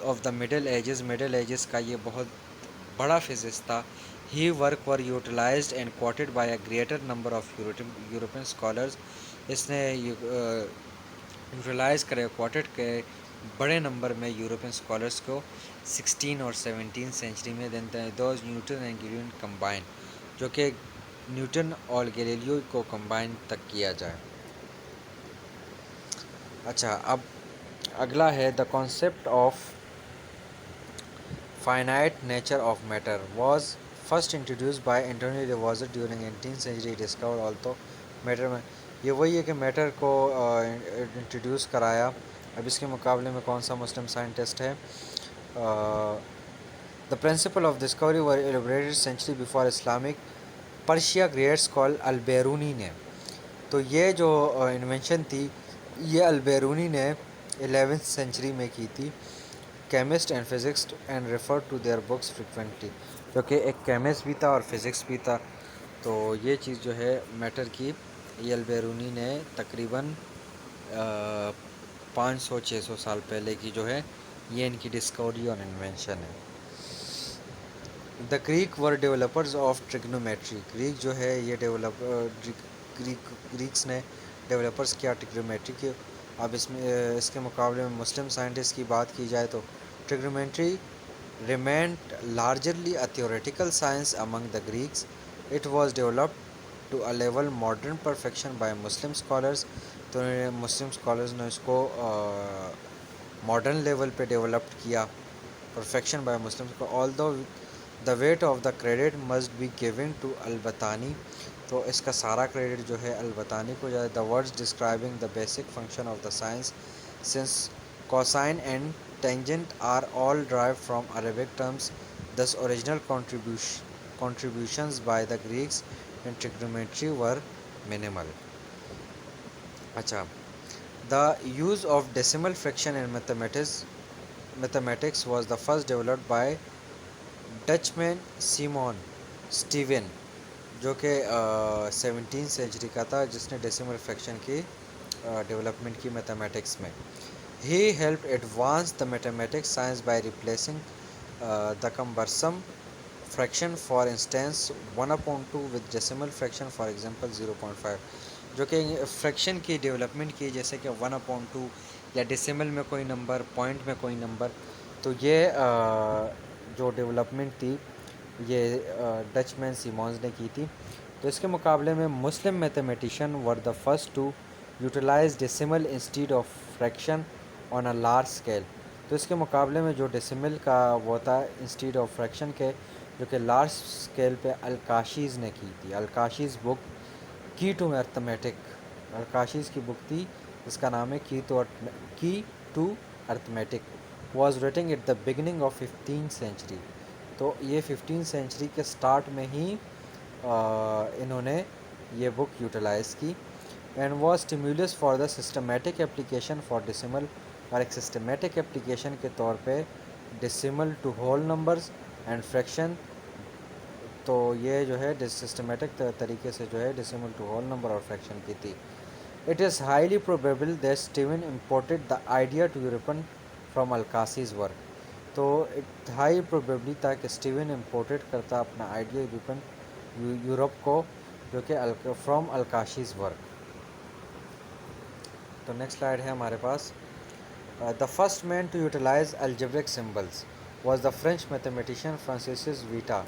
of the middle Ages کا یہ بہت بڑا فزسٹ تھا۔ He work were utilized and quoted by a greater number of European scholars, اس نے یوٹیلائز کرے کوٹڈ کے بڑے نمبر میں یورپین اسکالرس کو 16 اور 17 سینچری میں۔ Then those Newton and Galileo combine, جو کہ نیوٹن اور گیلیلیو کو کمبائن تک کیا جائے۔ اچھا اب اگلا ہے the concept of finite nature of matter was first introduced by Antonio Lavoisier during 18th century. Discovered although matter میں یہ وہی ہے کہ میٹر کو انٹروڈیوس کرایا. اب اس کے مقابلے میں کون سا مسلم سائنٹسٹ ہے؟ The principle of discovery were elaborated century before Islamic Persia great scholar Alberuni نے. تو یہ جو انوینشن تھی یہ البیرونی نے 11th سینچری میں کی تھی. Chemist and physicist and refer to their books frequently. کیونکہ ایک کیمسٹ بھی تھا اور فزکس بھی تھا. تو یہ چیز جو ہے میٹر کی یہ البیرونی نے تقریباً 500-600 سال پہلے کی جو ہے یہ ان کی ڈسکوری اور انوینشن ہے. The Greek were developers of trigonometry. Greek جو ہے یہ گریکس نے ڈیولپرز کیا ٹریگنومیٹری کے. اب اس کے مقابلے میں مسلم سائنٹسٹ کی بات کی جائے تو trigonometry remained largely a theoretical science among the Greeks. It was developed to a level modern perfection by Muslim scholars. تو مسلم اسکالرز نے اس کو ماڈرن لیول پہ ڈیولپڈ کیا perfection by Muslim. Although the weight of the credit must be given to Al Battani. تو اس کا سارا کریڈٹ جو ہے البتانی کو جائے. The words describing the basic function of the science since cosine and tangent are all derived from Arabic terms. Thus original contributions by the Greeks in trigonometry were minimal. اچھا, the use of decimal fraction in mathematics was the first developed by Dutchman Simon Stevin جو کہ 17th century کا تھا, جس نے decimal friction کی development کی mathematics میں. He helped advance the mathematics science by replacing the cumbersome fraction, for instance 1/2 with decimal fraction, for example 0.5. جو کہ فریکشن کی ڈیولپمنٹ کی, جیسے کہ 1/2 یا ڈیسیمل میں کوئی نمبر, پوائنٹ میں کوئی نمبر. تو یہ جو ڈیولپمنٹ تھی یہ ڈچ مین سیمونز نے کی تھی. تو اس کے مقابلے میں Muslim mathematicians were the first to utilise decimal instead of fraction on a large scale. تو اس کے مقابلے میں جو ڈیسیمل کا وہ تھا انسٹیڈ آف فریکشن کے, جو کہ لارج اسکیل پہ الکاشیز نے کی تھی. الکاشیز بک کی ٹو ارتھمیٹک, الکاشیز کی بک تھی جس کا نام ہے key to arithmetic, was writing at the beginning of 15th century. تو یہ 15th سینچری کے سٹارٹ میں ہی انہوں نے یہ بک یوٹیلائز کی. And was stimulus for the systematic application for decimal, اور ایک سسٹمیٹک اپلیکیشن کے طور پہ decimal to whole numbers and fraction. تو یہ جو ہے سسٹمیٹک طریقے سے جو ہے ڈیسیمل ٹو ہول نمبر اور فریکشن کی تھی. It is highly probable that Stevin imported the idea to European from Al Kashi's work. تو ہائی پروبیبلی تھا کہ اسٹیون امپورٹڈ کرتا اپنا آئیڈیا یورپ کو, جو کہ فرام الکاشیز ورک. تو نیکسٹ سلائڈ ہے ہمارے پاس. The first man to utilise algebraic symbols was the French mathematician Francis Vieta.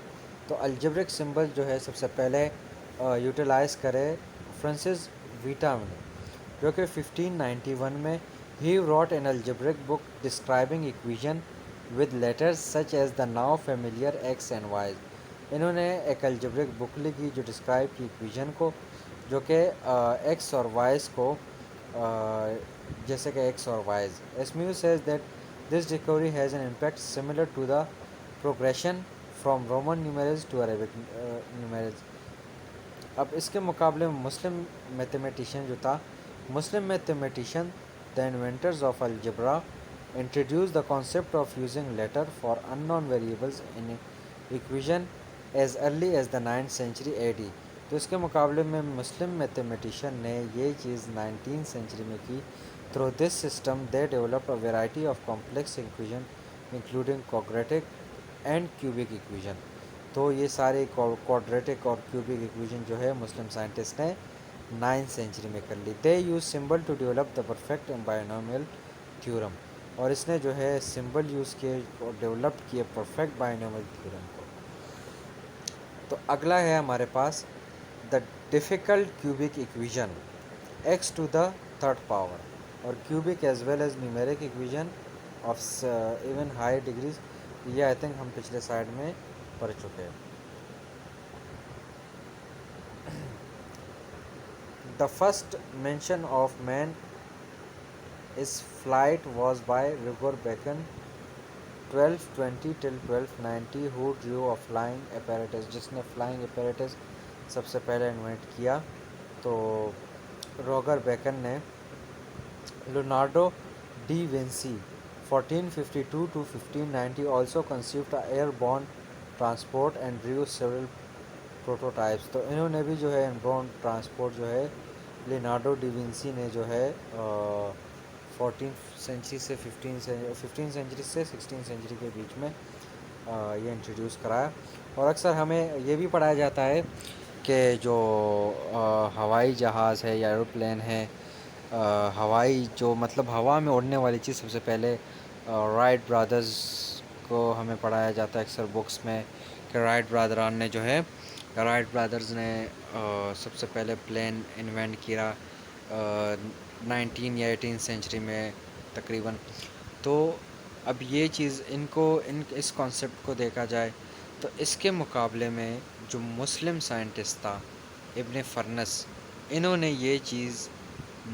تو الجبرک سمبل جو ہے سب سے پہلے یوٹیلائز کرے فرانسس ویٹا نے, جو کہ 1591 میں. ہی wrote an algebraic book describing equation with letters such as the now familiar x and y. انہوں نے ایک الجبرک بک لکھی جو ڈسکرائب کی ایکویژن کو, جو کہ ایکس اور وائز کو, جیسے کہ ایکس اور wise. اسمیو says that this discovery has an impact similar to the progression from Roman numerals to Arabic numerals. اب اس کے مقابلے میں مسلم میتھمیٹیشین جو تھا, مسلم mathematician the inventors of algebra introduced the concept of using letter for unknown variables in equation as early as the 9th century AD. تو اس کے مقابلے میں مسلم میتھمیٹیشین نے یہ چیز 19th سینچری میں کی. Through this system they developed a variety of complex equation including quadratic and cubic equation. تو یہ سارے quadratic اور cubic equation جو ہے مسلم سائنٹسٹ نے 9th سینچری میں کر لی. They use symbol to develop the perfect binomial theorem. اور اس نے جو ہے سمبل یوز کیے اور ڈیولپ کیے پرفیکٹ بائنومیل تھیورم کو. تو اگلا ہے ہمارے پاس the difficult cubic equation x to the third power. اور cubic as well as numeric equation of even high degrees. یہ آئی تھنک ہم پچھلے سائڈ میں پڑھ چکے ہیں. The first mention of man's flight was by Roger Bacon 1220 till 1290 who drew a flying apparatus, جس نے فلائنگ apparatus سب سے پہلے انوینٹ کیا تو روگر بیکن نے. Leonardo D Vinci 1452 to 1590 also conceived a airborne transport and drew several prototypes. تو انہوں نے بھی جو ہے ایئربورن ٹرانسپورٹ جو ہے لینارڈو ڈی وینسی نے جو ہے 14 سینچری سے 15 سینچری سے 16 سینچری کے بیچ میں یہ انٹروڈیوس کرایا. اور اکثر ہمیں یہ بھی پڑھایا جاتا ہے کہ جو ہوائی جہاز ہے یا ایروپلین ہے، ہوائی جو مطلب ہوا میں اڑنے والی چیز سب سے پہلے رائٹ برادرز کو ہمیں پڑھایا جاتا ہے اکثر بکس میں کہ رائٹ برادرز نے سب سے پہلے پلین انوینٹ کیا 19 یا 18 سینچری میں تقریباً. تو اب یہ چیز اس کانسیپٹ کو دیکھا جائے تو اس کے مقابلے میں جو مسلم سائنٹسٹ تھا ابن فرنس، انہوں نے یہ چیز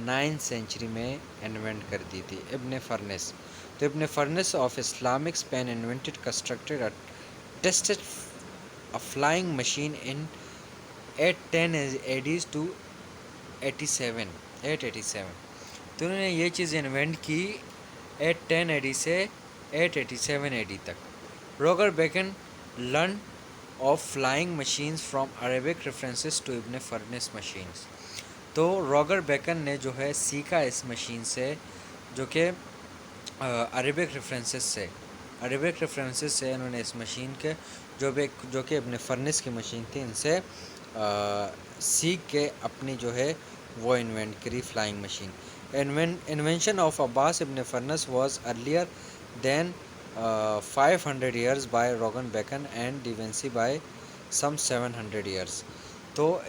9 سینچری میں انوینٹ کر دی تھی. ابن فرنس تو Ibn Firnas of Islamic Spain invented constructed tested a flying machine in 810 AD to 887. تو انہوں نے یہ چیز انوینٹ کی 810 AD سے 887 AD تک. Roger Bacon learn of flying machines from Arabic references to Ibn Firnas machines. تو روگر بیکن نے جو ہے سیکھا اس مشین سے جو کہ عربک ریفرنسز سے انہوں نے اس مشین کے جو کہ ابن فرنس کی مشین تھی ان سے سیکھ کے اپنی جو ہے وہ انوینٹ کری flying machine. Invention of Abbas Ibn Firnas was earlier than 500 years by روگن Bacon and da Vinci by some 700 years. تو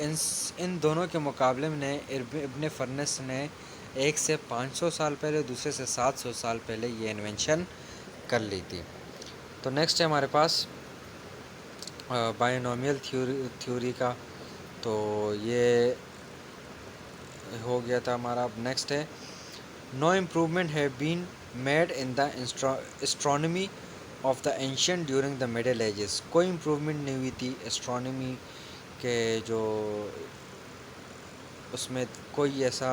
ان دونوں کے مقابلے میں ابن فرنس نے ایک سے 500 سال پہلے دوسرے سے 700 سال پہلے یہ انوینشن کر لی تھی. تو نیکسٹ ہے ہمارے پاس بائنومیل تھیوری کا. تو یہ ہو گیا تھا ہمارا. اب نیکسٹ ہے no improvement have been made in the astronomy of the ancient during the middle ages. کوئی امپروومنٹ نہیں ہوئی تھی اسٹرانومی کے جو اس میں کوئی ایسا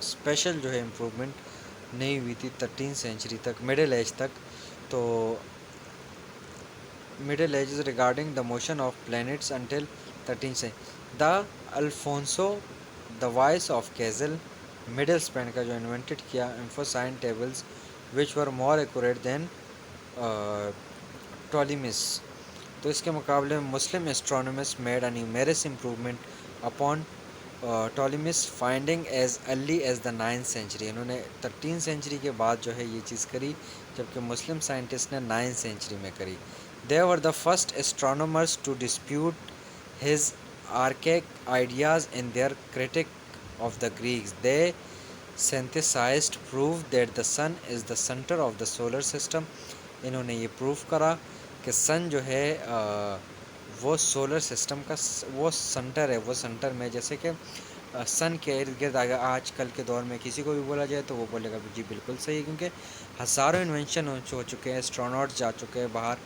اسپیشل جو ہے امپروومنٹ نہیں ہوئی تھی 13 سینچری تک مڈل ایج تک. تو middle ages regarding the motion of planets until 13 سے the Alfonso the Wise of Castile middle Spain کا جو انوینٹڈ کیا ایمفوسائن ٹیبلز وچ ور مور ایکوریٹ دین ٹولیمس. تو اس کے مقابلے میں Muslim astronomers made an numerous improvement upon Ptolemy's finding as early as the 9th century. انہوں نے 13 سینچری کے بعد جو ہے یہ چیز کری جبکہ مسلم سائنٹسٹ نے 9th سینچری میں کری. They were the first astronomers to dispute his archaic ideas in their critique of the Greeks. They synthesized proof that the sun is the center of the solar system. انہوں نے یہ proof کرا کہ سن جو ہے وہ سولر سسٹم کا وہ سنٹر ہے. وہ سنٹر میں جیسے کہ سن کے ارد گرد آج کل کے دور میں کسی کو بھی بولا جائے تو وہ بولے گا جی بالکل صحیح ہے کیونکہ ہزاروں انوینشن ہو چکے ہیں، اسٹروناٹس جا چکے ہیں باہر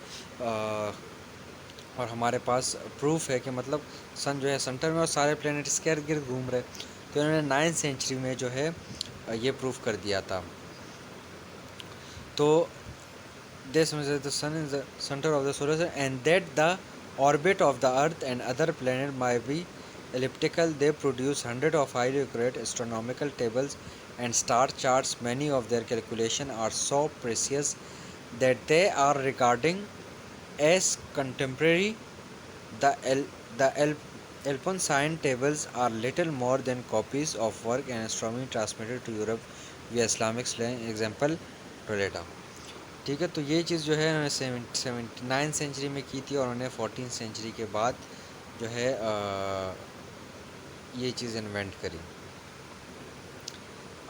اور ہمارے پاس پروف ہے کہ مطلب سن جو ہے سنٹر میں اور سارے پلینٹ اس کے ارد گرد گھوم رہے. تو انہوں نے 9th سینچری میں جو ہے یہ پروف کر دیا تھا. تو this means that the sun is the center of the solar system and that the orbit of the earth and other planets might be elliptical. They produce hundreds of highly accurate astronomical tables and star charts. Many of their calculations are so precise that they are regarded as contemporary. The Alphonsine tables are little more than copies of work and astronomy transmitted to Europe via Islamic slang. Example Toledo. ٹھیک ہے. تو یہ چیز جو ہے انہوں نے 9th century میں کی تھی اور انہوں نے 14th سینچری کے بعد جو ہے یہ چیز انوینٹ کری.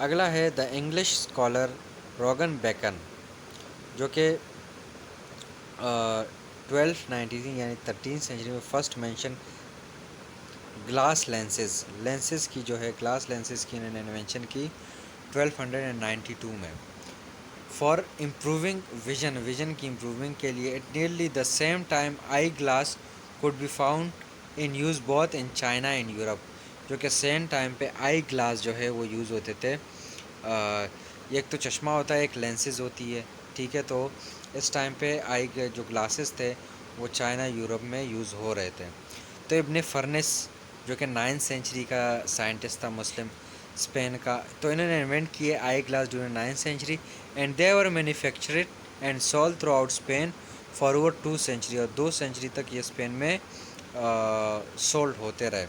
اگلا ہے دا انگلش اسکالر روگن بیکن، جو کہ 1293 یعنی 13 سینچری میں فرسٹ مینشن گلاس لینسز کی جو ہے گلاس لینسز کی انہوں نے انوینشن کی 1292 میں. فار امپروونگ ویژن کی امپروونگ کے لیے at nearly the same time eye glass could be found in use both in China and Europe, جو کہ سیم ٹائم پہ آئی گلاس جو ہے وہ یوز ہوتے تھے. ایک تو چشمہ ہوتا ہے، ایک لینسز ہوتی ہے، ٹھیک ہے. تو اس ٹائم پہ آئی جو گلاسز تھے وہ چائنا یورپ میں یوز ہو رہے تھے. تو ابن فرنس جو کہ 9 سینچری کا سائنٹسٹ تھا مسلم اسپین کا، تو انہوں نے انوینٹ کیے eyeglass during 9 century and they were manufactured and sold throughout Spain for over 2 century, اور 2 سینچری تک یہ اسپین میں سولڈ ہوتے رہے.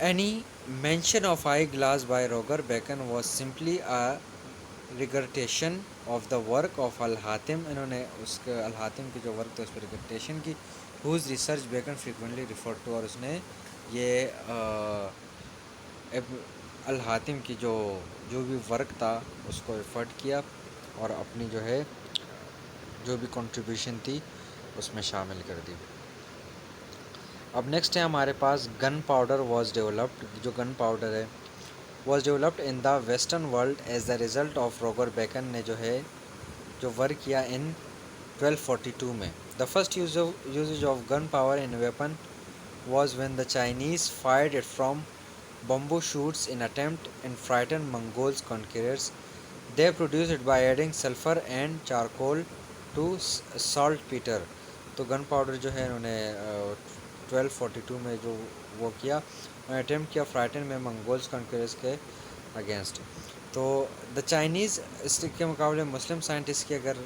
Any mention of eyeglass by Roger Bacon was simply regurgitation of the work of Al Haytham, انہوں نے اس کے الحاتم کی جو ورک تھا اس پہ ریگرٹیشن کی. Whose research Bacon frequently refer to, اور اس نے یہ الحاتم کی جو بھی ورک تھا اس کو ریفرڈ کیا اور اپنی جو ہے جو بھی کنٹریبیوشن تھی اس میں شامل کر دی. اب نیکسٹ ہے ہمارے پاس گن پاؤڈر واز ڈیولپڈ، جو گن پاؤڈر ہے was developed in the western world as the result of Roger Bacon نے جو ہے جو ورک کیا ان 1242 میں. The first usage of gun power in weapon was when the Chinese fired it from bamboo shoots in attempt and frighten Mongols conquerors. They produced it by adding sulfur and charcoal to saltpeter. تو گن powder جو ہے انہوں نے 1242 میں جو وہ کیا، انہوں نے اٹیمپٹ کیا فرائٹن میں منگولز کنکررز کے اگینسٹ. تو دا چائنیز، اس کے مقابلے مسلم سائنٹسٹ کی اگر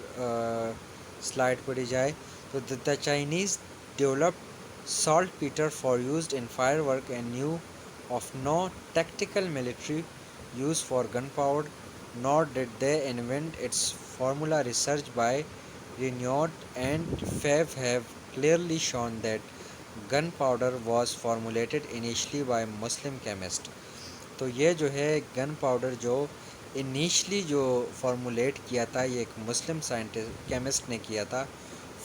سلائڈ پڑھی جائے تو the Chinese developed salt Peter for used in fire work and new of no tactical military use for gunpowder, nor did they invent its formula. Research by Renaud and Favre have clearly shown that gunpowder was formulated initially by Muslim chemists. تو یہ جو ہے گن powder جو initially جو formulate کیا تھا یہ ایک مسلم سائنٹسٹ کیمسٹ نے کیا تھا.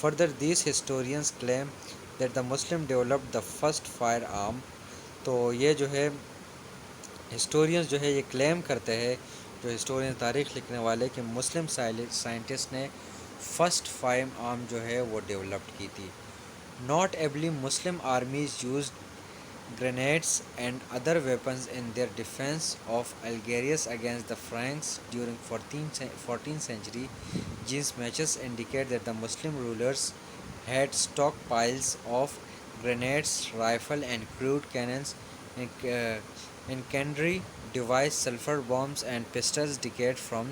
Further these historians claim that the Muslim developed the first firearm. تو یہ جو ہے ہسٹورینس جو ہے یہ کلیم کرتے ہیں، جو ہسٹورین تاریخ لکھنے والے، کہ مسلم سائنٹسٹ نے فرسٹ فائر آرم جو ہے وہ ڈیولپڈ کی تھی. Notably Muslim armies used grenades and other weapons in their defence of Algeciras against the Franks during 14th century. These matches indicate that the Muslim rulers had stockpiles of grenades, rifle and crude cannons, infantry device, sulfur bombs and pistols decayed from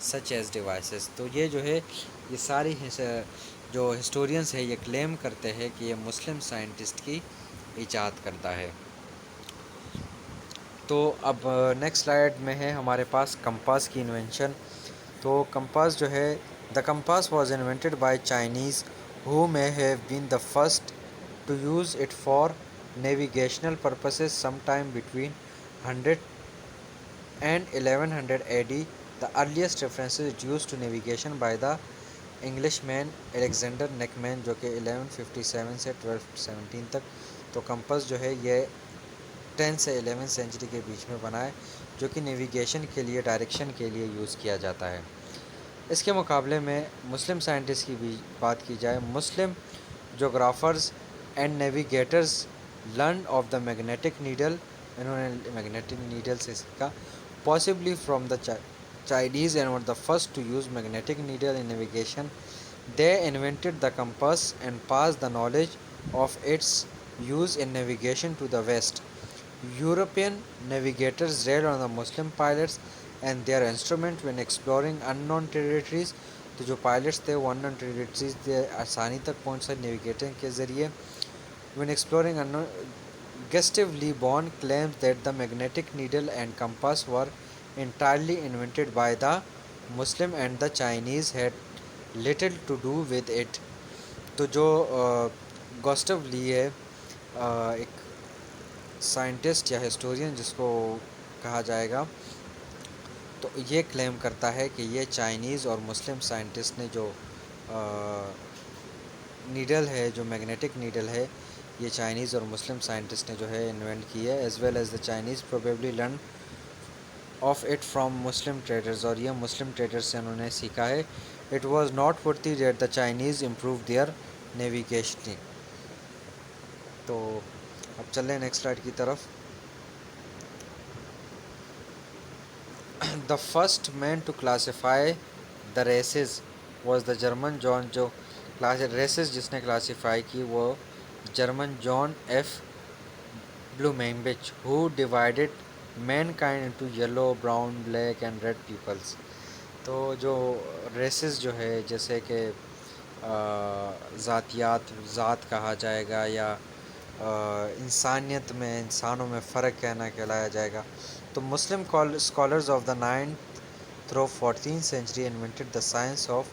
such as devices. تو یہ جو ہے یہ ساری جو historians ہے یہ کلیم کرتے ہیں کہ یہ مسلم سائنٹسٹ کی ایجاد کرتا ہے. تو اب نیکسٹ سلائڈ میں ہے ہمارے پاس کمپاس کی انوینشن. تو کمپاس جو ہے the compass was invented by Chinese who may have been the first to use it for navigational purposes sometime between 100 and 1100 AD. The earliest references used to navigation by the Englishman Alexander Neckman جو کہ 1157 سے 1217 تک. تو campus جو ہے یہ 10 سے 11 century کے بیچ میں بنا ہے، جو کہ نیویگیشن کے لیے ڈائریکشن کے لیے یوز کیا جاتا ہے. اس کے مقابلے میں مسلم سائنٹسٹ کی بھی بات کی جائے، Muslim geographers and navigators learn of the magnetic needle, انہوں نے میگنیٹک نیڈل سے سیکھا. Possibly from the Chinese and were the first to use magnetic needle in navigation. They invented the compass and pass the knowledge of its use in navigation to the west. European navigators rely on the Muslim pilots and their instrument when exploring unknown territories. تو جو pilots تھے وہ unknown territories تھے آسانی تک پہنچ سکے navigating کے ذریعے. when exploring unknown, Gustave Le Bon claims that the magnetic needle and compass were entirely invented by the Muslim and the Chinese had little to do with it. تو جو گسٹو لی ہے ایک سائنٹسٹ یا ہسٹورین جس کو کہا جائے گا، تو یہ کلیم کرتا ہے کہ یہ چائنیز اور مسلم سائنٹسٹ نے جو نیڈل ہے، جو میگنیٹک نیڈل ہے، یہ چائنیز اور مسلم سائنٹسٹ نے جو ہے انوینٹ کی ہے. As well as the Chinese probably learn of it from Muslim traders, اور یہ مسلم ٹریڈرز سے انہوں نے سیکھا ہے. It was not forty that the Chinese improve their navigation. تو اب چل رہے ہیں نیکسٹ سلائڈ کی طرف. The first man to classify the races was the German John. جو ریسز جس نے کلاسیفائی کی وہ German John F Blumenbach, who divided main kind into yellow, brown, black and red peoples. تو جو ریسز جو ہے جیسے کہ ذات کہا جائے گا، یا انسانیت میں، انسانوں میں فرق کہلایا جائے گا. تو مسلم scholars of the 9th through 14th century invented the science of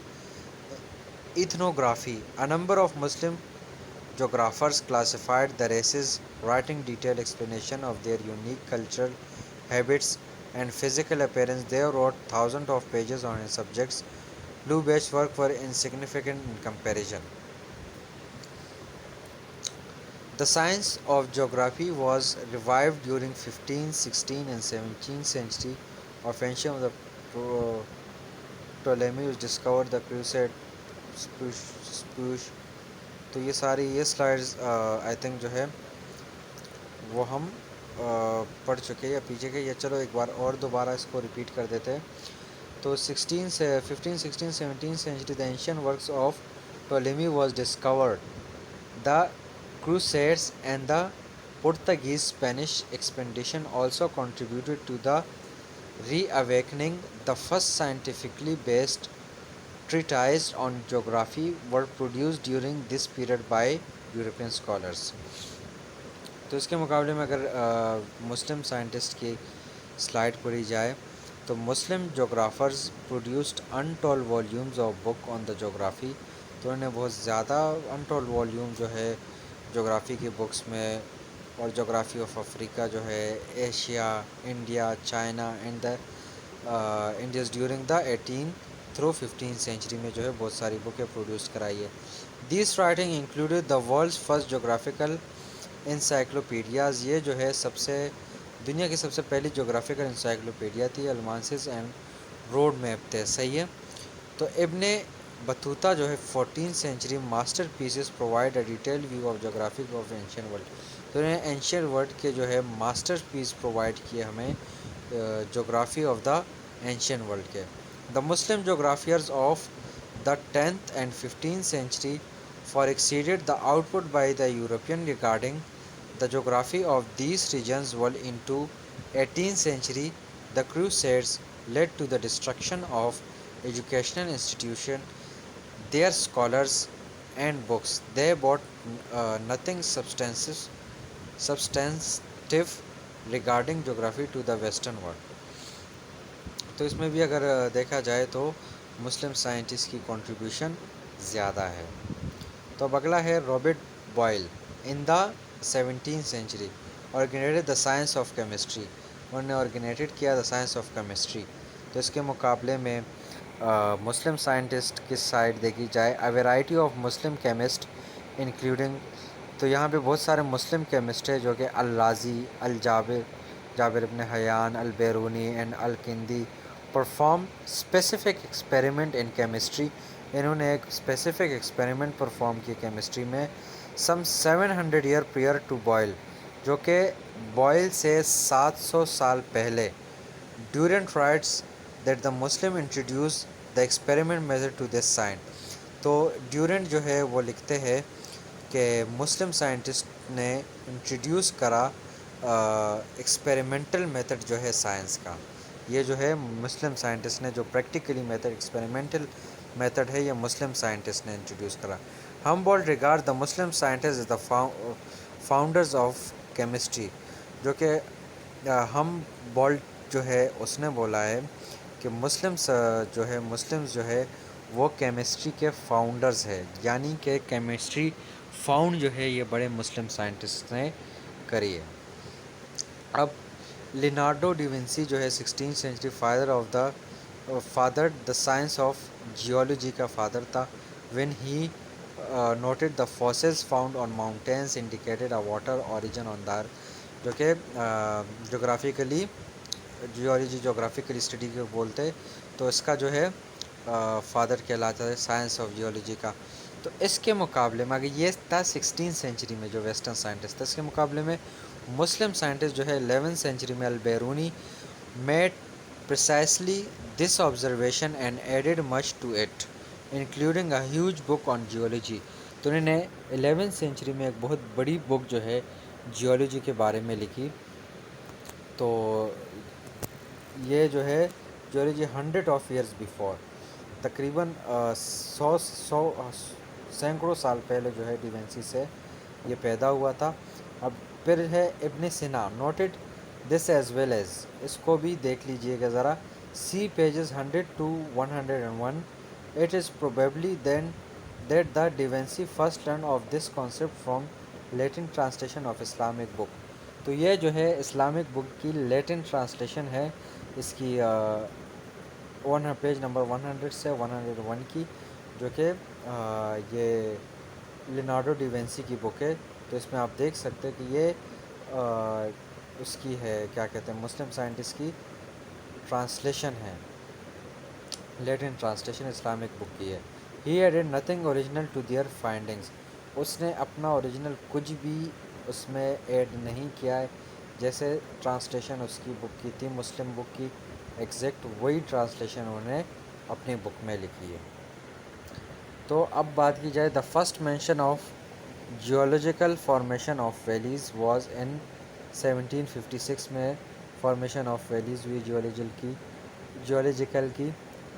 ethnography. A number of Muslim geographers classified the races, writing detailed explanation of their unique cultural habits and physical appearance. They wrote thousands of pages on these subjects. Lubech's work were insignificant in comparison. The science of geography was revived during 15th, 16th and 17th century of ancient. The Ptolemies discovered the Crusade Spush. تو یہ ساری یہ slides I think جو ہے وہ ہم پڑھ چکے یا پیچھے کے، یا چلو ایک بار اور دوبارہ اس کو ریپیٹ کر دیتے. تو 15th, 16th, 17th century the ancient works of Ptolemy was discovered. The Crusades and the Portuguese Spanish expedition also contributed to the reawakening. The first scientifically based treatises on geography were produced during this period by European scholars. تو اس کے مقابلے میں اگر مسلم scientist کی slide پڑھی جائے تو مسلم جغرافرز produced untold volumes of book آن دا جغرافی. تو انہوں نے بہت زیادہ انٹولڈ والیوم جو ہے جغرافی کی بکس میں، اور جغرافی آف افریقہ جو ہے، Asia, India, China and the India's during the 18th through 15th century میں جو ہے بہت ساری بکیں پروڈیوس کرائی ہے. These writing included the world's first geographical encyclopaedias. یہ جو ہے دنیا کی سب سے پہلی جغرافیکل انسائکلوپیڈیا تھی. المانسز اینڈ روڈ میپ تھے. صحیح ہے. تو ابن بطوطہ جو ہے 14th century masterpieces provide a detail view of geographic of ancient world. تو انہیں اینشین ورلڈ کے جو ہے ماسٹر پیس پرووائڈ کیے ہمیں جغرافی آف دا اینشین ورلڈ کے. The Muslim geographers of the 10th and 15th century far exceeded the output by the European regarding the geography of these regions. Well into 18th century the Crusades led to the destruction of educational institutions, their scholars and books. They brought nothing substantive regarding geography to the western world. تو اس میں بھی اگر دیکھا جائے تو مسلم scientist کی contribution زیادہ ہے. تو اب اگلا ہے Robert Boyle. In the 17th century originated the science of chemistry. انہوں نے آرگنیٹڈ کیا دا سائنس آف کیمسٹری. تو اس کے مقابلے میں مسلم سائنٹسٹ کی سائڈ دیکھی جائے، اے variety of Muslim chemist including. تو یہاں پہ بہت سارے مسلم کیمسٹ ہیں جو کہ Al Razi, Jabir ibn Hayyan, Al Biruni and Al Kindi perform specific experiment in chemistry. انہوں نے ایک اسپیسیفک ایکسپیریمنٹ پرفارم کی کیمسٹری میں some 700 years prior to Boyle, جو کہ بوائل سے 700 سال پہلے. Durant writes that the Muslim introduce the experiment method to this science. تو ڈیورنٹ جو ہے وہ لکھتے ہیں کہ مسلم سائنٹسٹ نے انٹروڈیوس کرا ایکسپیریمنٹل میتھڈ جو ہے سائنس کا. یہ جو ہے مسلم سائنٹسٹ نے جو پریکٹیکلی میتھڈ، ایکسپیریمنٹل میتھڈ ہے، یہ مسلم سائنٹسٹ نے انٹروڈیوس کرا. Humboldt regard the Muslim scientist is the founders of chemistry. جو کہ ہمبولڈ جو ہے اس نے بولا ہے کہ مسلمز جو ہے وہ کیمسٹری کے فاؤنڈرز ہے، یعنی کہ کیمسٹری فاؤنڈ جو ہے یہ بڑے مسلم سائنٹسٹ نے کری ہے. اب لینارڈو ڈی ونسی جو ہے 16 century father the science of geology کا فادر تھا. When he noted the fossils found on mountains indicated a water origin on the جو کہ جغرافیکلی جغرافیکل اسٹڈی کو بولتے تو اس کا جو ہے فادر کہلاتا ہے سائنس آف جیولوجی کا. تو اس کے مقابلے میں اگر یہ تھا 16 سینچری میں جو ویسٹرن سائنٹسٹ تھا, اس کے مقابلے میں مسلم سائنٹسٹ جو ہے 11 سینچری میں Albiruni made precisely this observation and added much to it including a huge book on geology. تو انہوں نے 11 سینچری میں ایک بہت بڑی بک جو ہے جیولوجی کے بارے میں لکھی. تو یہ جو ہے جیولوجی 100 آف ایئرس بیفور, تقریباً سینکڑوں سال پہلے جو ہے ڈی وینسی سے یہ پیدا ہوا تھا. اب پھر ہے ابن سینا نوٹڈ دس ایز ویل ایز, اس کو بھی دیکھ لیجئے گا ذرا, سی pages 100 to 101. It is probably then that the Da Vinci first learned of this concept from Latin translation of Islamic book. تو یہ جو ہے اسلامک بک کی لیٹن ٹرانسلیشن ہے اس کی پیج نمبر 100 سے 101 کی, جو کہ یہ لینارڈو ڈی وینسی کی بک ہے. تو اس میں آپ دیکھ سکتے کہ یہ اس کی ہے کیا کہتے ہیں مسلم سائنٹسٹ کی ٹرانسلیشن ہے, لیٹن ٹرانسلیشن اسلامک بک کی ہے. He added nothing original to their findings, اس نے اپنا اوریجنل کچھ بھی اس میں ایڈ نہیں کیا ہے, جیسے ٹرانسلیشن اس کی بک کی تھی مسلم بک کی ایگزیکٹ وہی ٹرانسلیشن انہوں نے اپنی بک میں لکھی ہے. تو اب بات کی جائے, the first mention of geological formation of valleys was in 1756 میں فارمیشن آف ویلیز ہوئی جیولوجیکل کی.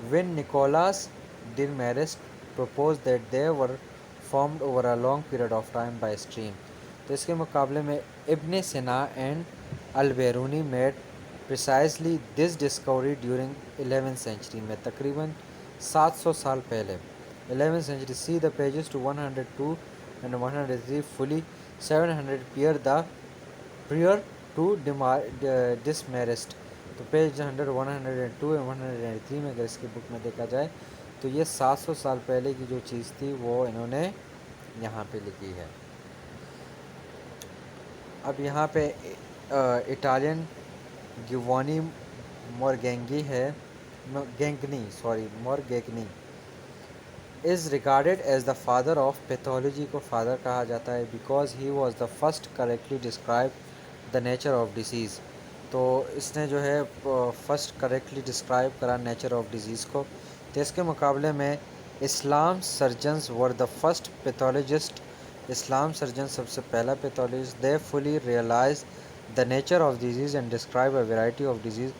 When Nicolas Desmarest propose that they were formed over a long period of time by stream. تو اس کے مقابلے میں Ibn Sina and Al Biruni made precisely this discovery during 11 century میں تقریباً 700 سال پہلے. 11 century, see the pages to 102 and 103 fully 700 prior to Dismarest. تو پیج 100 102 اور 103 میں اگر اس کی بک میں دیکھا جائے تو یہ 700 سال پہلے کی جو چیز تھی وہ انہوں نے یہاں پہ لکھی ہے. اب یہاں پہ Italian Giovanni Morgagni is regarded as the father of pathology, کو فادر کہا جاتا ہے because he was the first correctly describe the nature of disease. تو اس نے جو ہے فسٹ کریکٹلی ڈسکرائب کرا نیچر آف ڈیزیز کو. تو اس کے مقابلے میں Islam surgeons were the first pathologist, اسلام سرجن سب سے پہلا pathologist. They fully realise the nature of disease and describe a variety of disease.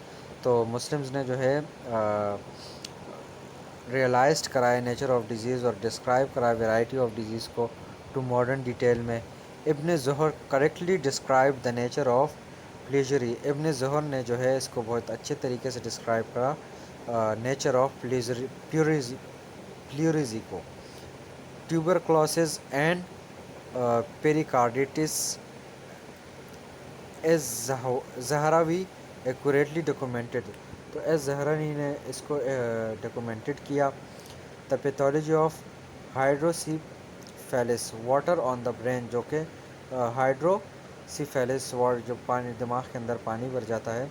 تو مسلمز نے جو ہے ریئلائزڈ کرائے نیچر آف ڈیزیز اور ڈسکرائب کرائے ویرائٹی آف ڈیزیز کو ٹو ماڈرن ڈیٹیل میں. Ibn Zuhr correctly describe the nature of pleurisy, Ibn Zuhr نے جو ہے اس کو بہت اچھے طریقے سے ڈسکرائب کرا نیچر آف پلیوریزی کو. Tuberculosis and pericarditis as Zahrawi accurately documented. تو ایز زہرانی نے اس کو ڈاکومنٹڈ کیا. The pathology of hydrocephalus water on the brain, جو کہ ہائیڈروسیفیلس جو پانی دماغ کے اندر پانی بھر جاتا ہے,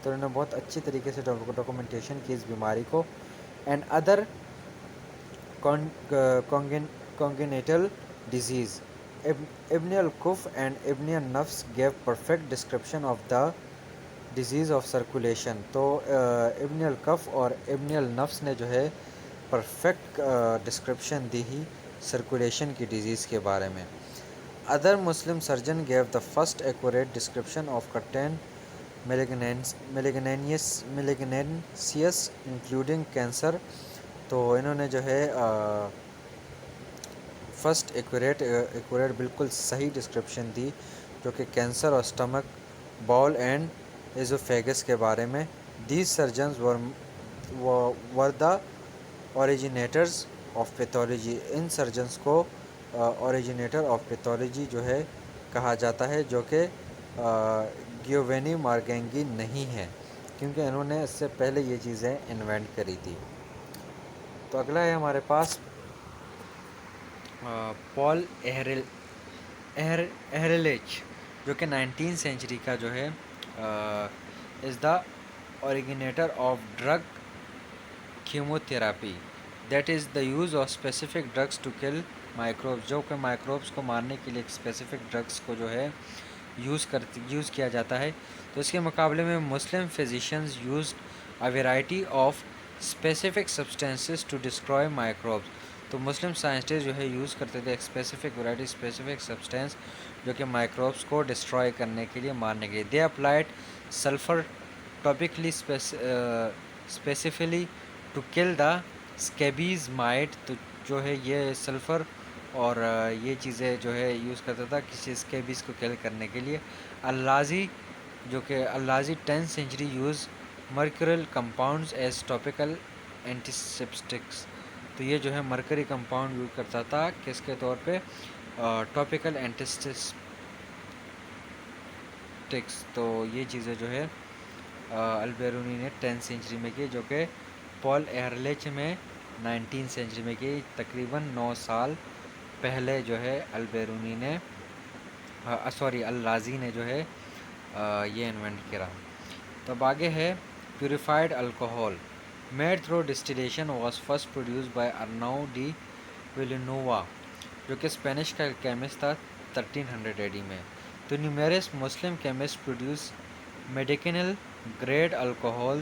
تو انہوں نے بہت اچھی طریقے سے ڈاکومنٹیشن کی اس بیماری کو. And other congenital disease. Ibn Al Quff and Ibn Al Nafis gave perfect description of the disease of circulation. تو ابن الکف اور ابن النفس نے جو ہے پرفیکٹ ڈسکرپشن دی ہی سرکولیشن کی ڈیزیز کے بارے میں. Other Muslim surgeon gave the first accurate description of cutaneous malignancies including cancer. تو انہوں نے جو ہے فسٹ ایکوریٹ بالکل صحیح ڈسکرپشن دی جو کہ کینسر اور اسٹمک باؤل اینڈ ایزوفیگس کے بارے میں. These surgeons were the originators of pathology, ان سرجنز کو اوریجینیٹر آف پیتھولوجی جو ہے کہا جاتا ہے, جو کہ گیوینی مارگینگی نہیں ہے، کیونکہ انہوں نے اس سے پہلے یہ چیزیں انوینٹ کری تھی۔ تو اگلا ہے ہمارے پاس پال ایہرلچ، جو کہ 19 سینچری کا جو ہے is the originator of drug chemotherapy, that is the use of specific drugs to kill microbes, جو کہ مائکروبس کو مارنے کے لیے ایک اسپیسیفک ڈرگس کو جو ہے یوز کیا جاتا ہے۔ تو اس کے مقابلے میں Muslim physicians use a variety of specific substances to destroy microbes. تو مسلم سائنسٹسٹ جو ہے یوز کرتے تھے ایک اسپیسیفک ویرائٹی اسپیسیفک سبسٹینس جو کہ مائکروبس کو ڈسٹرائے کرنے کے لیے، مارنے کے لیے۔ They applied sulphur topically specifically to kill the اسکیبیز might, تو جو ہے یہ سلفر اور یہ چیزیں جو ہے یوز کرتا تھا کسی اسکیبیز کو کل کرنے کے لیے۔ اللازی، جو کہ Al Razi 10 century use mercurial compounds as topical antiseptics, تو یہ جو ہے مرکری کمپاؤنڈ یوز کرتا تھا کس کے طور پہ، ٹاپیکل اینٹیسیپٹکس۔ تو یہ چیزیں جو ہے البیرونی نے 10 سینچری میں کی، جو کہ پال ایہرلچ میں 19 سینچری میں کی، تقریباً 9 سال پہلے جو ہے البیرونی نے اللازی نے جو ہے یہ انوینٹ کرا۔ تب آگے ہے purified alcohol made through distillation was first produce by Arnau de Villanova, جو کہ اسپینش کا کیمسٹ تھا 1300 AD میں۔ تو numerous Muslim chemist produce medicinal grade alcohol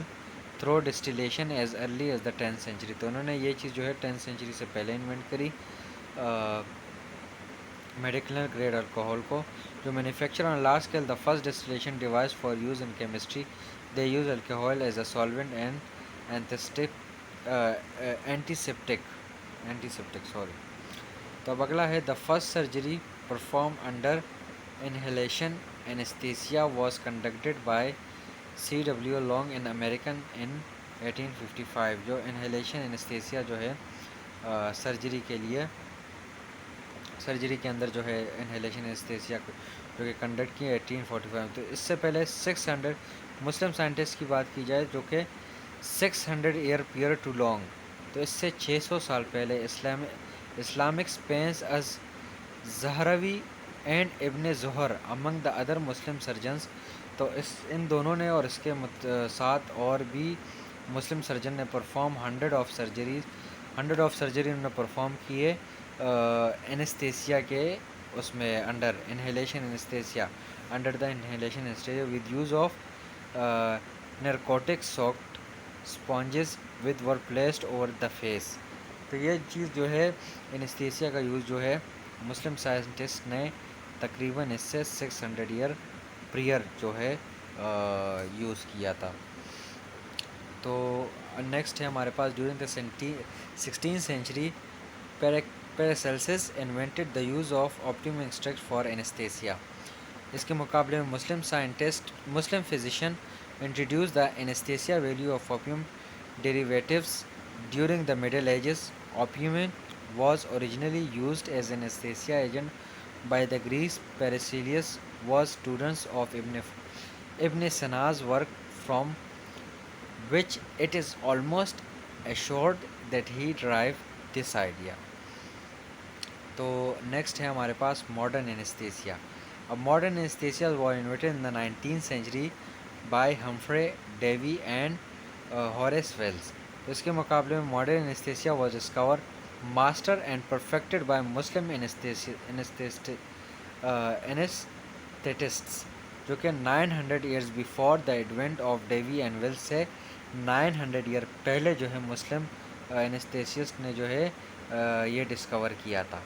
through distillation as early as the 10th century, تو انہوں نے یہ چیز جو ہے 10th سینچری سے پہلے انوینٹ کری میڈیکنل گریڈ الکوہول کو، جو manufacture on large scale the first distillation device for use in chemistry, they use alcohol as a solvent and antiseptic تو اب اگلا ہے the first surgery perform under inhalation anaesthesia was conducted by C.W. Long in American in 1855، جو inhalation اینستھیسیا جو ہے surgery کے اندر جو ہے انہیلیشن اینستھیسیا جو کہ کنڈکٹ کی 1845۔ تو اس سے پہلے 600 مسلم سائنٹسٹ کی بات کی جائے جو کہ 600 ایئر پیئر ٹو لانگ، تو اس سے 600 سال پہلے اسلامک اسپینس از زہروی اینڈ ابن زہر امنگ دا ادر مسلم سرجنز، تو ان دونوں نے اور اس کے ساتھ اور بھی مسلم سرجن نے پرفارم 100 آف سرجری انہوں نے پرفارم کیے اینستھیسیا کے اس میں under inhalation anaesthesia, under the inhalation anaesthesia with use of narcotic soaked sponges which were placed over the face. تو یہ چیز جو ہے اینستھیسیا کا یوز جو ہے مسلم سائنٹسٹ نے تقریباً اس سے 600 ایئر پریئر جو ہے یوز کیا تھا۔ تو نیکسٹ ہے ہمارے پاس during the 16th century Paracelsus invented the use of opium extract for anaesthesia. اس کے مقابلے میں Muslim physician introduce the anaesthesia value of opium derivatives during the middle ages. Opium was originally used as anaesthesia agent by the Greeks. Paracelsus was students of Ibn Sina's work from which it is almost assured that he derived this idea۔ تو next ہے ہمارے پاس modern اینستھیسیا۔ اب modern اینستھیسیا was invented in the 19th century by Humphrey Davy and Horace Wells۔ تو اس کے مقابلے میں modern اینستھیسیا was discovered, mastered and perfected by Muslim anesthetists، جو کہ 900 years before the advent of Davy and Wells سے 900 year پہلے جو ہے مسلم اینستھیسسٹ نے جو ہے یہ ڈسکور کیا تھا۔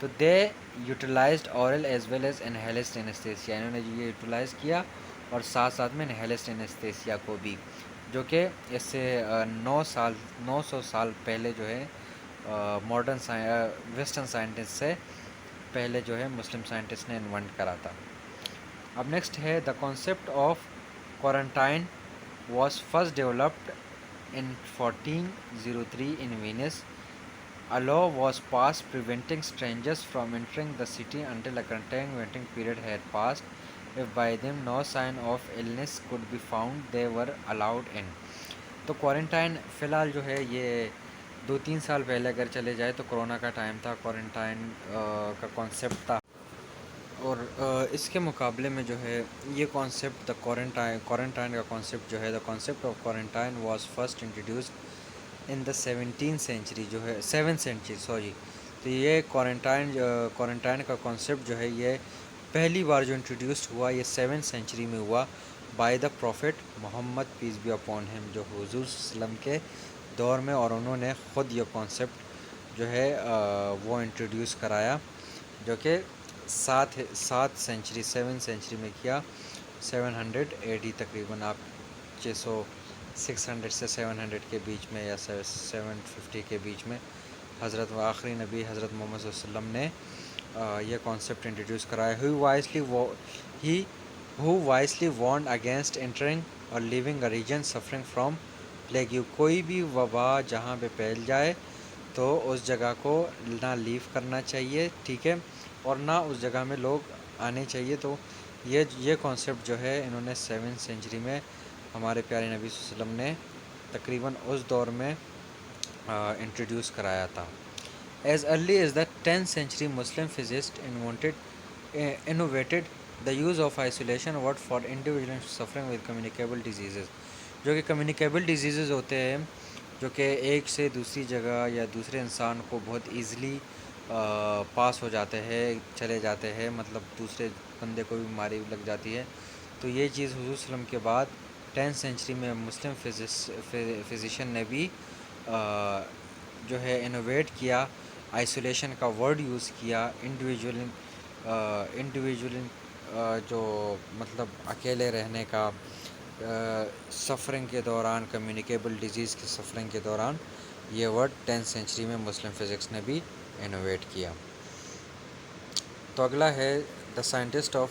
تو they utilised oral as well as inhaled anaesthesia, انہوں نے یہ یوٹیلائز کیا اور ساتھ ساتھ میں انہیلسڈ اینستھیسیا کو بھی، جو کہ اس سے 900 سال پہلے جو ہے ماڈرن ویسٹرن سائنٹسٹ سے پہلے جو ہے مسلم سائنٹسٹ نے انوینٹ کرا تھا۔ اب نیکسٹ ہے the concept of quarantine was first developed in 1403 in Venice. A law was passed preventing strangers from entering the city until a quarantine waiting period had passed. if by them no sign of illness could be found they were allowed in. تو quarantine فی الحال جو ہے یہ 2-3 سال پہلے اگر چلے جائے تو کرونا کا ٹائم تھا، کوارنٹائن کا کانسیپٹ تھا، اور اس کے مقابلے میں جو ہے یہ کانسیپٹ دا کوارنٹائن کا کانسیپٹ جو ہے the concept of quarantine was first introduced in the 17 century جو ہے 7 سینچری سوری. تو یہ کوارنٹائن کا کانسیپٹ جو ہے یہ پہلی بار جو انٹروڈیوسڈ ہوا یہ 7 سینچری میں ہوا by the prophet Muhammad peace be upon him, جو حضور صلی اللہ علیہ وسلم کے دور میں، اور انہوں نے خود یہ کانسیپٹ جو ہے وہ انٹروڈیوس کرایا، جو کہ 7 سینچری میں کیا. 780 تقریباً آپ 600 سے 700 کے بیچ میں یا 750 کے بیچ میں حضرت و آخری نبی حضرت محمد صلی اللہ علیہ وسلم نے یہ کانسیپٹ انٹروڈیوس کرایا. who wisely warned against entering or leaving a region suffering from plague. کوئی بھی وبا جہاں پہ پھیل جائے تو اس جگہ کو نہ لیو کرنا چاہیے، ٹھیک ہے، اور نہ اس جگہ میں لوگ آنے چاہیے. تو یہ کانسیپٹ جو ہے انہوں نے 7 سینچری میں ہمارے پیارے نبی صلی اللہ علیہ وسلم نے تقریباً اس دور میں انٹروڈیوس کرایا تھا. As early as the 10th century, Muslim physicists innovated the use of isolation ward for individuals suffering with communicable diseases. جو کہ کمیونیکیبل ڈیزیزز ہوتے ہیں، جو کہ ایک سے دوسری جگہ یا دوسرے انسان کو بہت ایزیلی پاس ہو جاتے ہیں، چلے جاتے ہیں، مطلب دوسرے بندے کو بھی بیماری لگ جاتی ہے. تو یہ چیز حضور صلی اللہ علیہ وسلم کے بعد 10 سینچری میں مسلم فزیشین نے بھی جو ہے انوویٹ کیا، آئسولیشن کا ورڈ یوز کیا، انڈیویجول جو مطلب اکیلے رہنے کا سفرنگ کے دوران، کمیونیکیبل ڈیزیز کی سفرنگ کے دوران، یہ ورڈ 10 سینچری میں مسلم فزکس نے بھی انوویٹ کیا. تو اگلا ہے the scientist of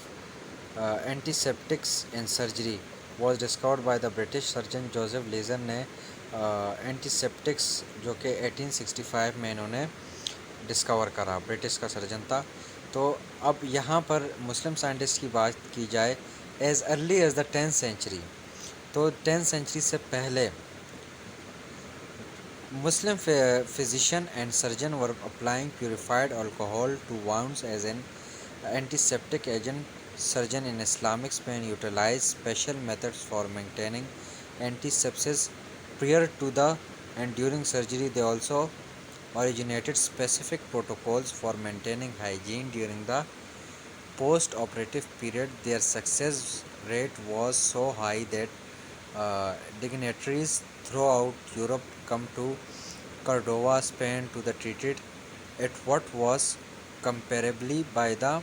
antiseptics in surgery was discovered by the British surgeon Joseph Lister نے اینٹی سیپٹکس جو کہ 1865 میں انہوں نے ڈسکور کرا، برٹش کا سرجن تھا. تو اب یہاں پر مسلم سائنٹسٹ کی بات کی جائے as early as the 10th century, تو 10th سینچری سے پہلے مسلم physician and surgeon were applying purified alcohol to wounds as an antiseptic agent. Surgeon in Islamic Spain utilized special methods for maintaining antisepsis prior to the and during surgery. They also originated specific protocols for maintaining hygiene during the post-operative period. Their success rate was so high that dignitaries throughout Europe come to Cordova, Spain to the treated at what was comparably by the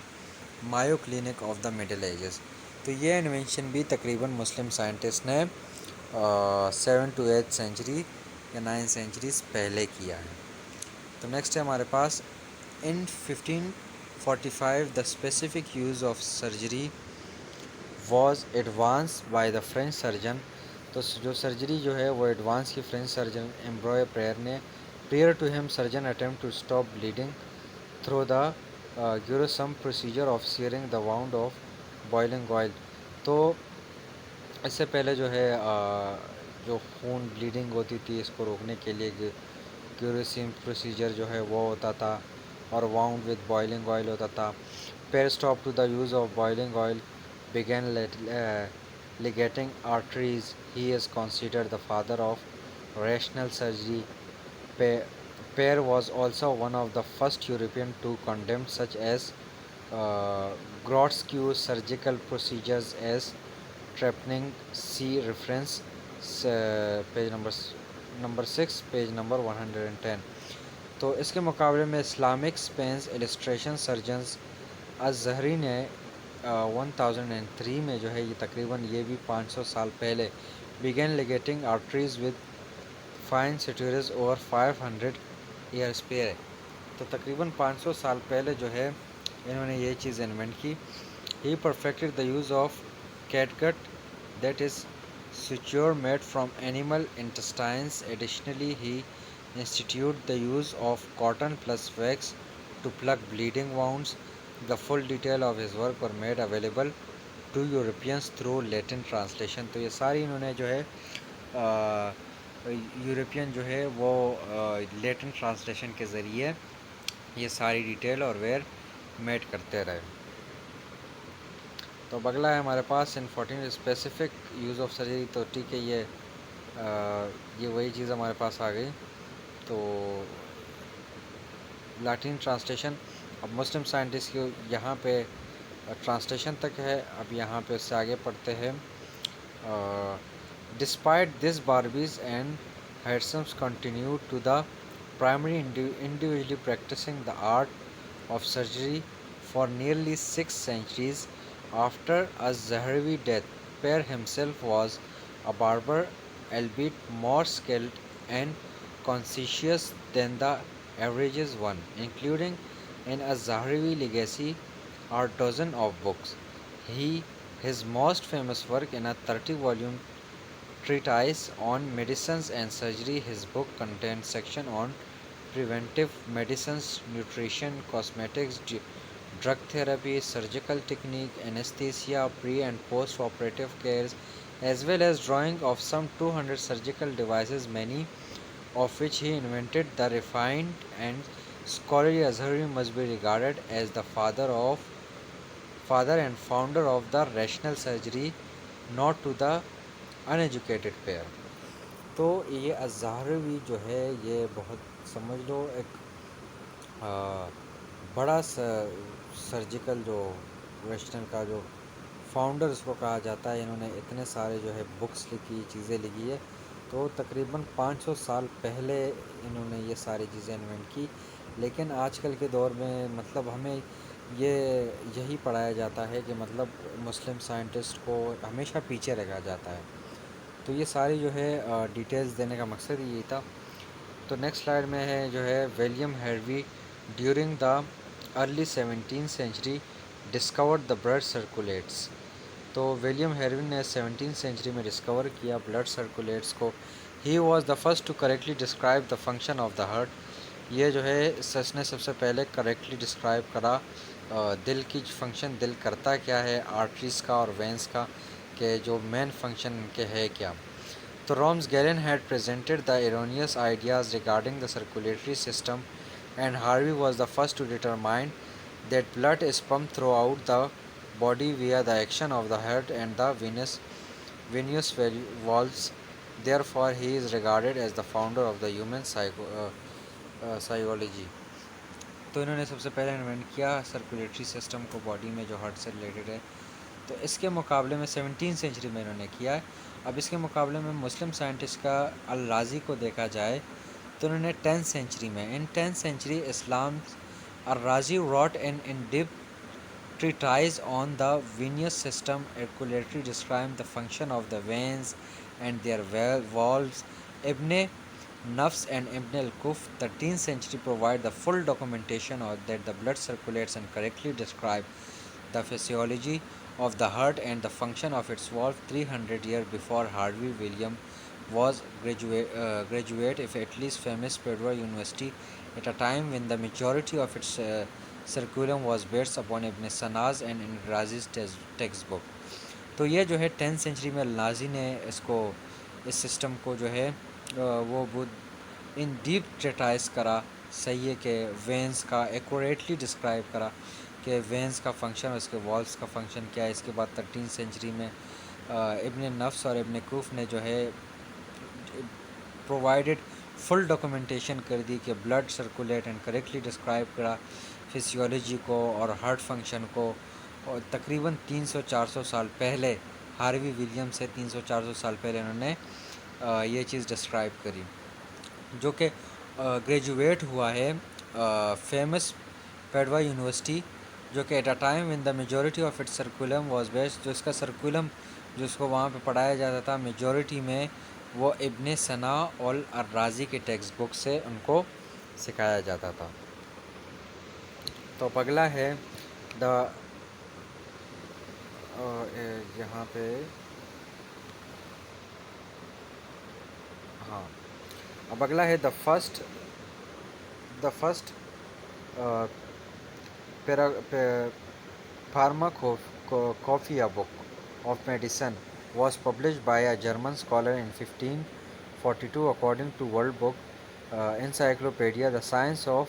Mayo Clinic of the Middle Ages. تو یہ invention بھی تقریباً مسلم scientist نے 7 to 8 century یا 9 centuries پہلے کیا ہے. تو نیکسٹ ہے ہمارے پاس ان 1545 the specific use of surgery was advanced by the French surgeon. تو جو سرجری جو ہے وہ ایڈوانس کی فرینچ سرجن ایمبروئے پریئر نے. prior to him surgeon attempt to stop bleeding through the gruesome procedure of searing the wound of boiling oil. تو اس سے پہلے جو ہے جو خون بلیڈنگ ہوتی تھی اس کو روکنے کے لیے گیورسم پروسیجر جو ہے وہ ہوتا تھا، اور wound with boiling oil ہوتا تھا. Prior stop to the use of boiling oil began ligating arteries. He is considered the father of rational surgery. Pear was also one of the first European to condemn such as grotesque surgical procedures as trepanning. See reference page number 6 page number 110. تو اس کے مقابلے میں Islamic اسپینس illustration surgeons الزہری نے 1003 میں جو ہے یہ تقریباً یہ بھی 500 سال پہلے began ligating arteries with fine sutures over 500 years prior. تو تقریباً 500 سال پہلے جو ہے انہوں نے یہ چیز انوینٹ کی. He perfected the use of catgut, that is suture made from animal intestines. Additionally, he instituted the use of cotton plus wax to plug bleeding wounds. The full detail of his work were made available to Europeans through Latin translation. تو یہ ساری انہوں نے جو ہے European جو ہے وہ لیٹن ٹرانسلیشن کے ذریعے یہ ساری ڈیٹیل اور ویئر میٹ کرتے رہے. تو اگلا ہے ہمارے پاس ان 14 اسپیسیفک یوز آف سرجری. تو ٹھیک ہے یہ وہی چیز ہمارے پاس آ گئی. تو لاٹین ٹرانسلیشن اب مسلم سائنٹسٹ کی یہاں پہ ٹرانسلیشن تک ہے. اب یہاں پہ اس سے آگے پڑھتے ہیں. Despite this barbers and headsmen continue to the primary individually practising the art of surgery for nearly 6 centuries after a Zahawi death. Pear himself was a barber, albeit more skilled and conscientious than the average one, including in a Zahawi legacy or dozen of books. His most famous work in a 30-volume treatise on medicines and surgery. His book contains sections on preventive medicines, nutrition, cosmetics, drug therapy, surgical technique, anesthesia, pre- and post-operative cares, as well as drawing of some 200 surgical devices, many of which he invented. The refined and scholarly Azhari must be regarded as the father and founder of the rational surgery, not to the uneducated pair. تو یہ الزہروی جو ہے یہ بہت سمجھ لو ایک بڑا surgical جو ریشنل کا جو فاؤنڈر اس کو کہا جاتا ہے. انہوں نے اتنے سارے جو ہے بکس لکھی، چیزیں لکھی ہے. تو تقریباً 500 سال پہلے انہوں نے یہ ساری چیزیں انوینٹ کی. لیکن آج کل کے دور میں مطلب ہمیں یہی پڑھایا جاتا ہے کہ مطلب مسلم سائنٹسٹ کو ہمیشہ پیچھے رکھا جاتا ہے. تو یہ ساری جو ہے ڈیٹیلز دینے کا مقصد یہی تھا. تو نیکسٹ سلائڈ میں ہے جو ہے William Harvey during the early 17th century discovered the blood circulates. تو ولیم ہیروی نے 17th century میں ڈسکور کیا بلڈ سرکولیٹس کو. He was the first to correctly describe the function of the heart. یہ جو ہے سچ نے سب سے پہلے کریکٹلی ڈسکرائب کرا دل کی فنکشن، دل کرتا کیا ہے، آرٹریز کا اور وینس کا، کہ جو مین فنکشن ان کے ہے کیا. تو rooms gallon had presented the erroneous ideas regarding the circulatory system, and Harvey was the first to determine that blood is pumped throughout the body via the action of the heart and the venous valves. Therefore, he is regarded as the founder of the human psychology. تو انہوں نے سب سے پہلے invent کیا circulatory system کو body میں جو ہارٹ سے ریلیٹڈ ہے. تو اس کے مقابلے میں 17th century میں انہوں نے کیا ہے. اب اس کے مقابلے میں مسلم سائنٹسٹ کا الرازی کو دیکھا جائے تو انہوں نے 10th century میں ان 10th century Islam الرازی wrote an in-depth treatise on the venous system, accurately describing the function of the veins and their valves. Ibn Nafs and Ibn al-Kuf, 13th century, provide the full documentation of that the blood circulates and correctly describe the physiology of the heart and the function of its valve. 300 years before Harvey, William was graduate of at least famous Padua University at a time when the majority of its curriculum was based upon Ibn Sina's and Razi's textbook. تو یہ جو ہے 10th century میں Nazi نے اس system کو جو ہے وہ ان ڈیپ ٹریٹائز کرا. صحیح ہے کہ وینس کا ایکوریٹلی ڈسکرائب کرا کہ وینس کا فنکشن اور اس کے والوز کا فنکشن کیا ہے. اس کے بعد 13th century میں ابن نفس اور ابن کوف نے جو ہے پرووائڈڈ فل ڈاکومنٹیشن کر دی کہ blood circulate and correctly describe کرا فزیولوجی کو اور ہارٹ فنکشن کو. اور تقریباً 300-400 سال پہلے ہاروی ولیم سے 300-400 سال پہلے انہوں نے یہ چیز ڈسکرائب کری، جو کہ گریجویٹ ہوا ہے فیمس پیڈوا یونیورسٹی، جو کہ at a time when the majority of it curriculum was based. جو اس کا سرکولم جو اس کو وہاں پہ پڑھایا جاتا تھا میجورٹی میں وہ ابن سنا اور الرازی کے ٹیکسٹ بک سے ان کو سکھایا جاتا تھا. تو اگلا ہے یہاں پہ ہاں اب اگلا ہے the first Corphilia book of medicine was published by a German scholar in 1542. According to World Book Encyclopedia, the science of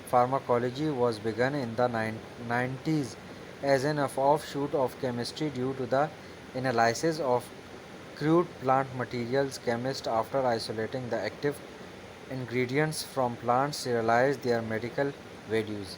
pharmacology was begun in the 90s as an offshoot of chemistry due to the analysis of crude plant materials. Chemists, after isolating the active ingredients from plants, realized their medical values.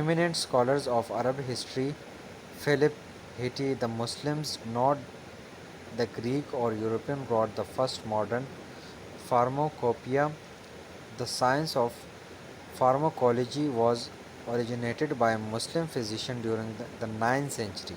eminent scholars of Arab history, Philip Hitti, the Muslims, not the Greek or European, brought the first modern pharmacopoeia. The science of pharmacology was originated by a Muslim physician during the 9th century.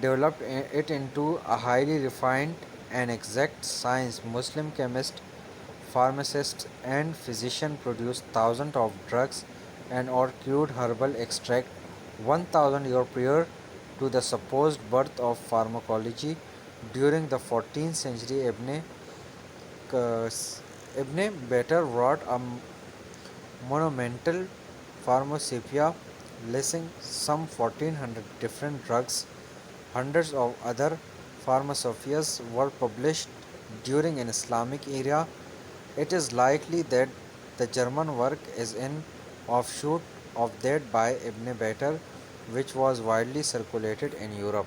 developed it into a highly refined and exact science. Muslim chemists, pharmacists, and physicians produced thousands of drugs and or crude herbal extract 1000 years prior to the supposed birth of pharmacology. During the 14th century, Ibn Battuta wrote a monumental pharmacopoeia listing some 1400 different drugs. Hundreds of other pharmacopoeias were published during an Islamic era. It is likely that the German work is an offshoot of that by Ibn Battuta, which was widely circulated in Europe.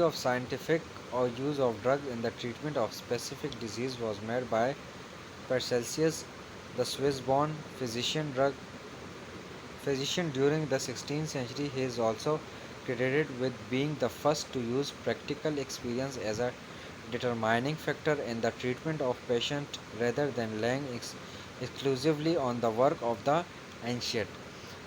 of scientific or use of drugs in the treatment of specific disease was made by Paracelsus, the Swiss-born physician during the 16th century. He is also credited with being the first to use practical experience as a determining factor in the treatment of patients rather than relying exclusively on the work of the ancient.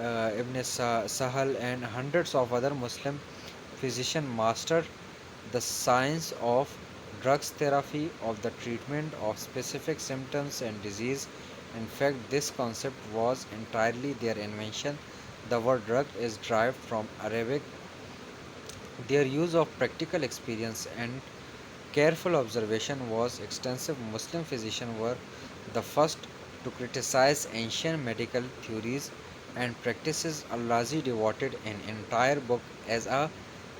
Ibn Sahal, and hundreds of other Muslim physicians mastered the science of drugs therapy of the treatment of specific symptoms and disease. In fact, this concept was entirely their invention. The word drug is derived from Arabic. Their use of practical experience and careful observation was extensive. Muslim physicians were the first to criticize ancient medical theories and practices. Al-Razi devoted an entire book as a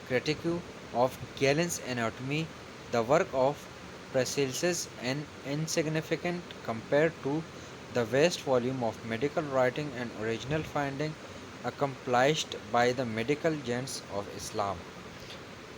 critique of Galen's anatomy. The work of Paracelsus is insignificant compared to the vast volume of medical writing and original finding accomplished by the medical giants of Islam.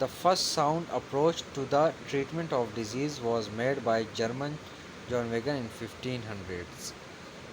the first sound approach to the treatment of disease was made by German John Wegener in 1500s.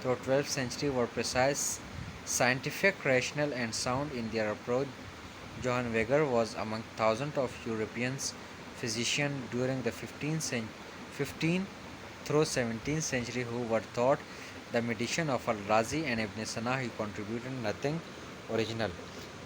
through 12th century were precise, scientific, rational, and sound in their approach. Johann Weger was among thousands of European physicians during the 15th through 17th century who were taught the medicine of Al-Razi and Ibn Sina. He contributed nothing original.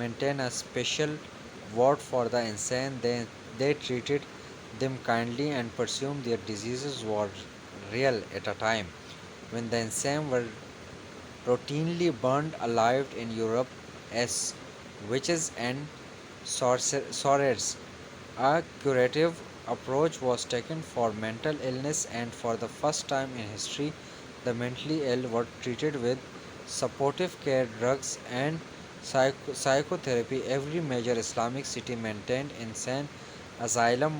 maintain a special ward for the insane. They treated them kindly and presumed their diseases were real at a time when the insane were routinely burned alive in Europe as witches and sorcerers. A curative approach was taken for mental illness, and for the first time in history, the mentally ill were treated with supportive care, drugs, and psychotherapy. Every major Islamic city maintained insane asylum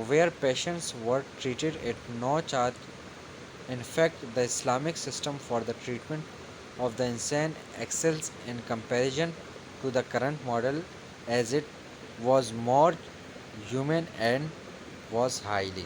where patients were treated at no charge. In fact, the Islamic system for the treatment of the insane excels in comparison to the current model, as it was more humane and was highly.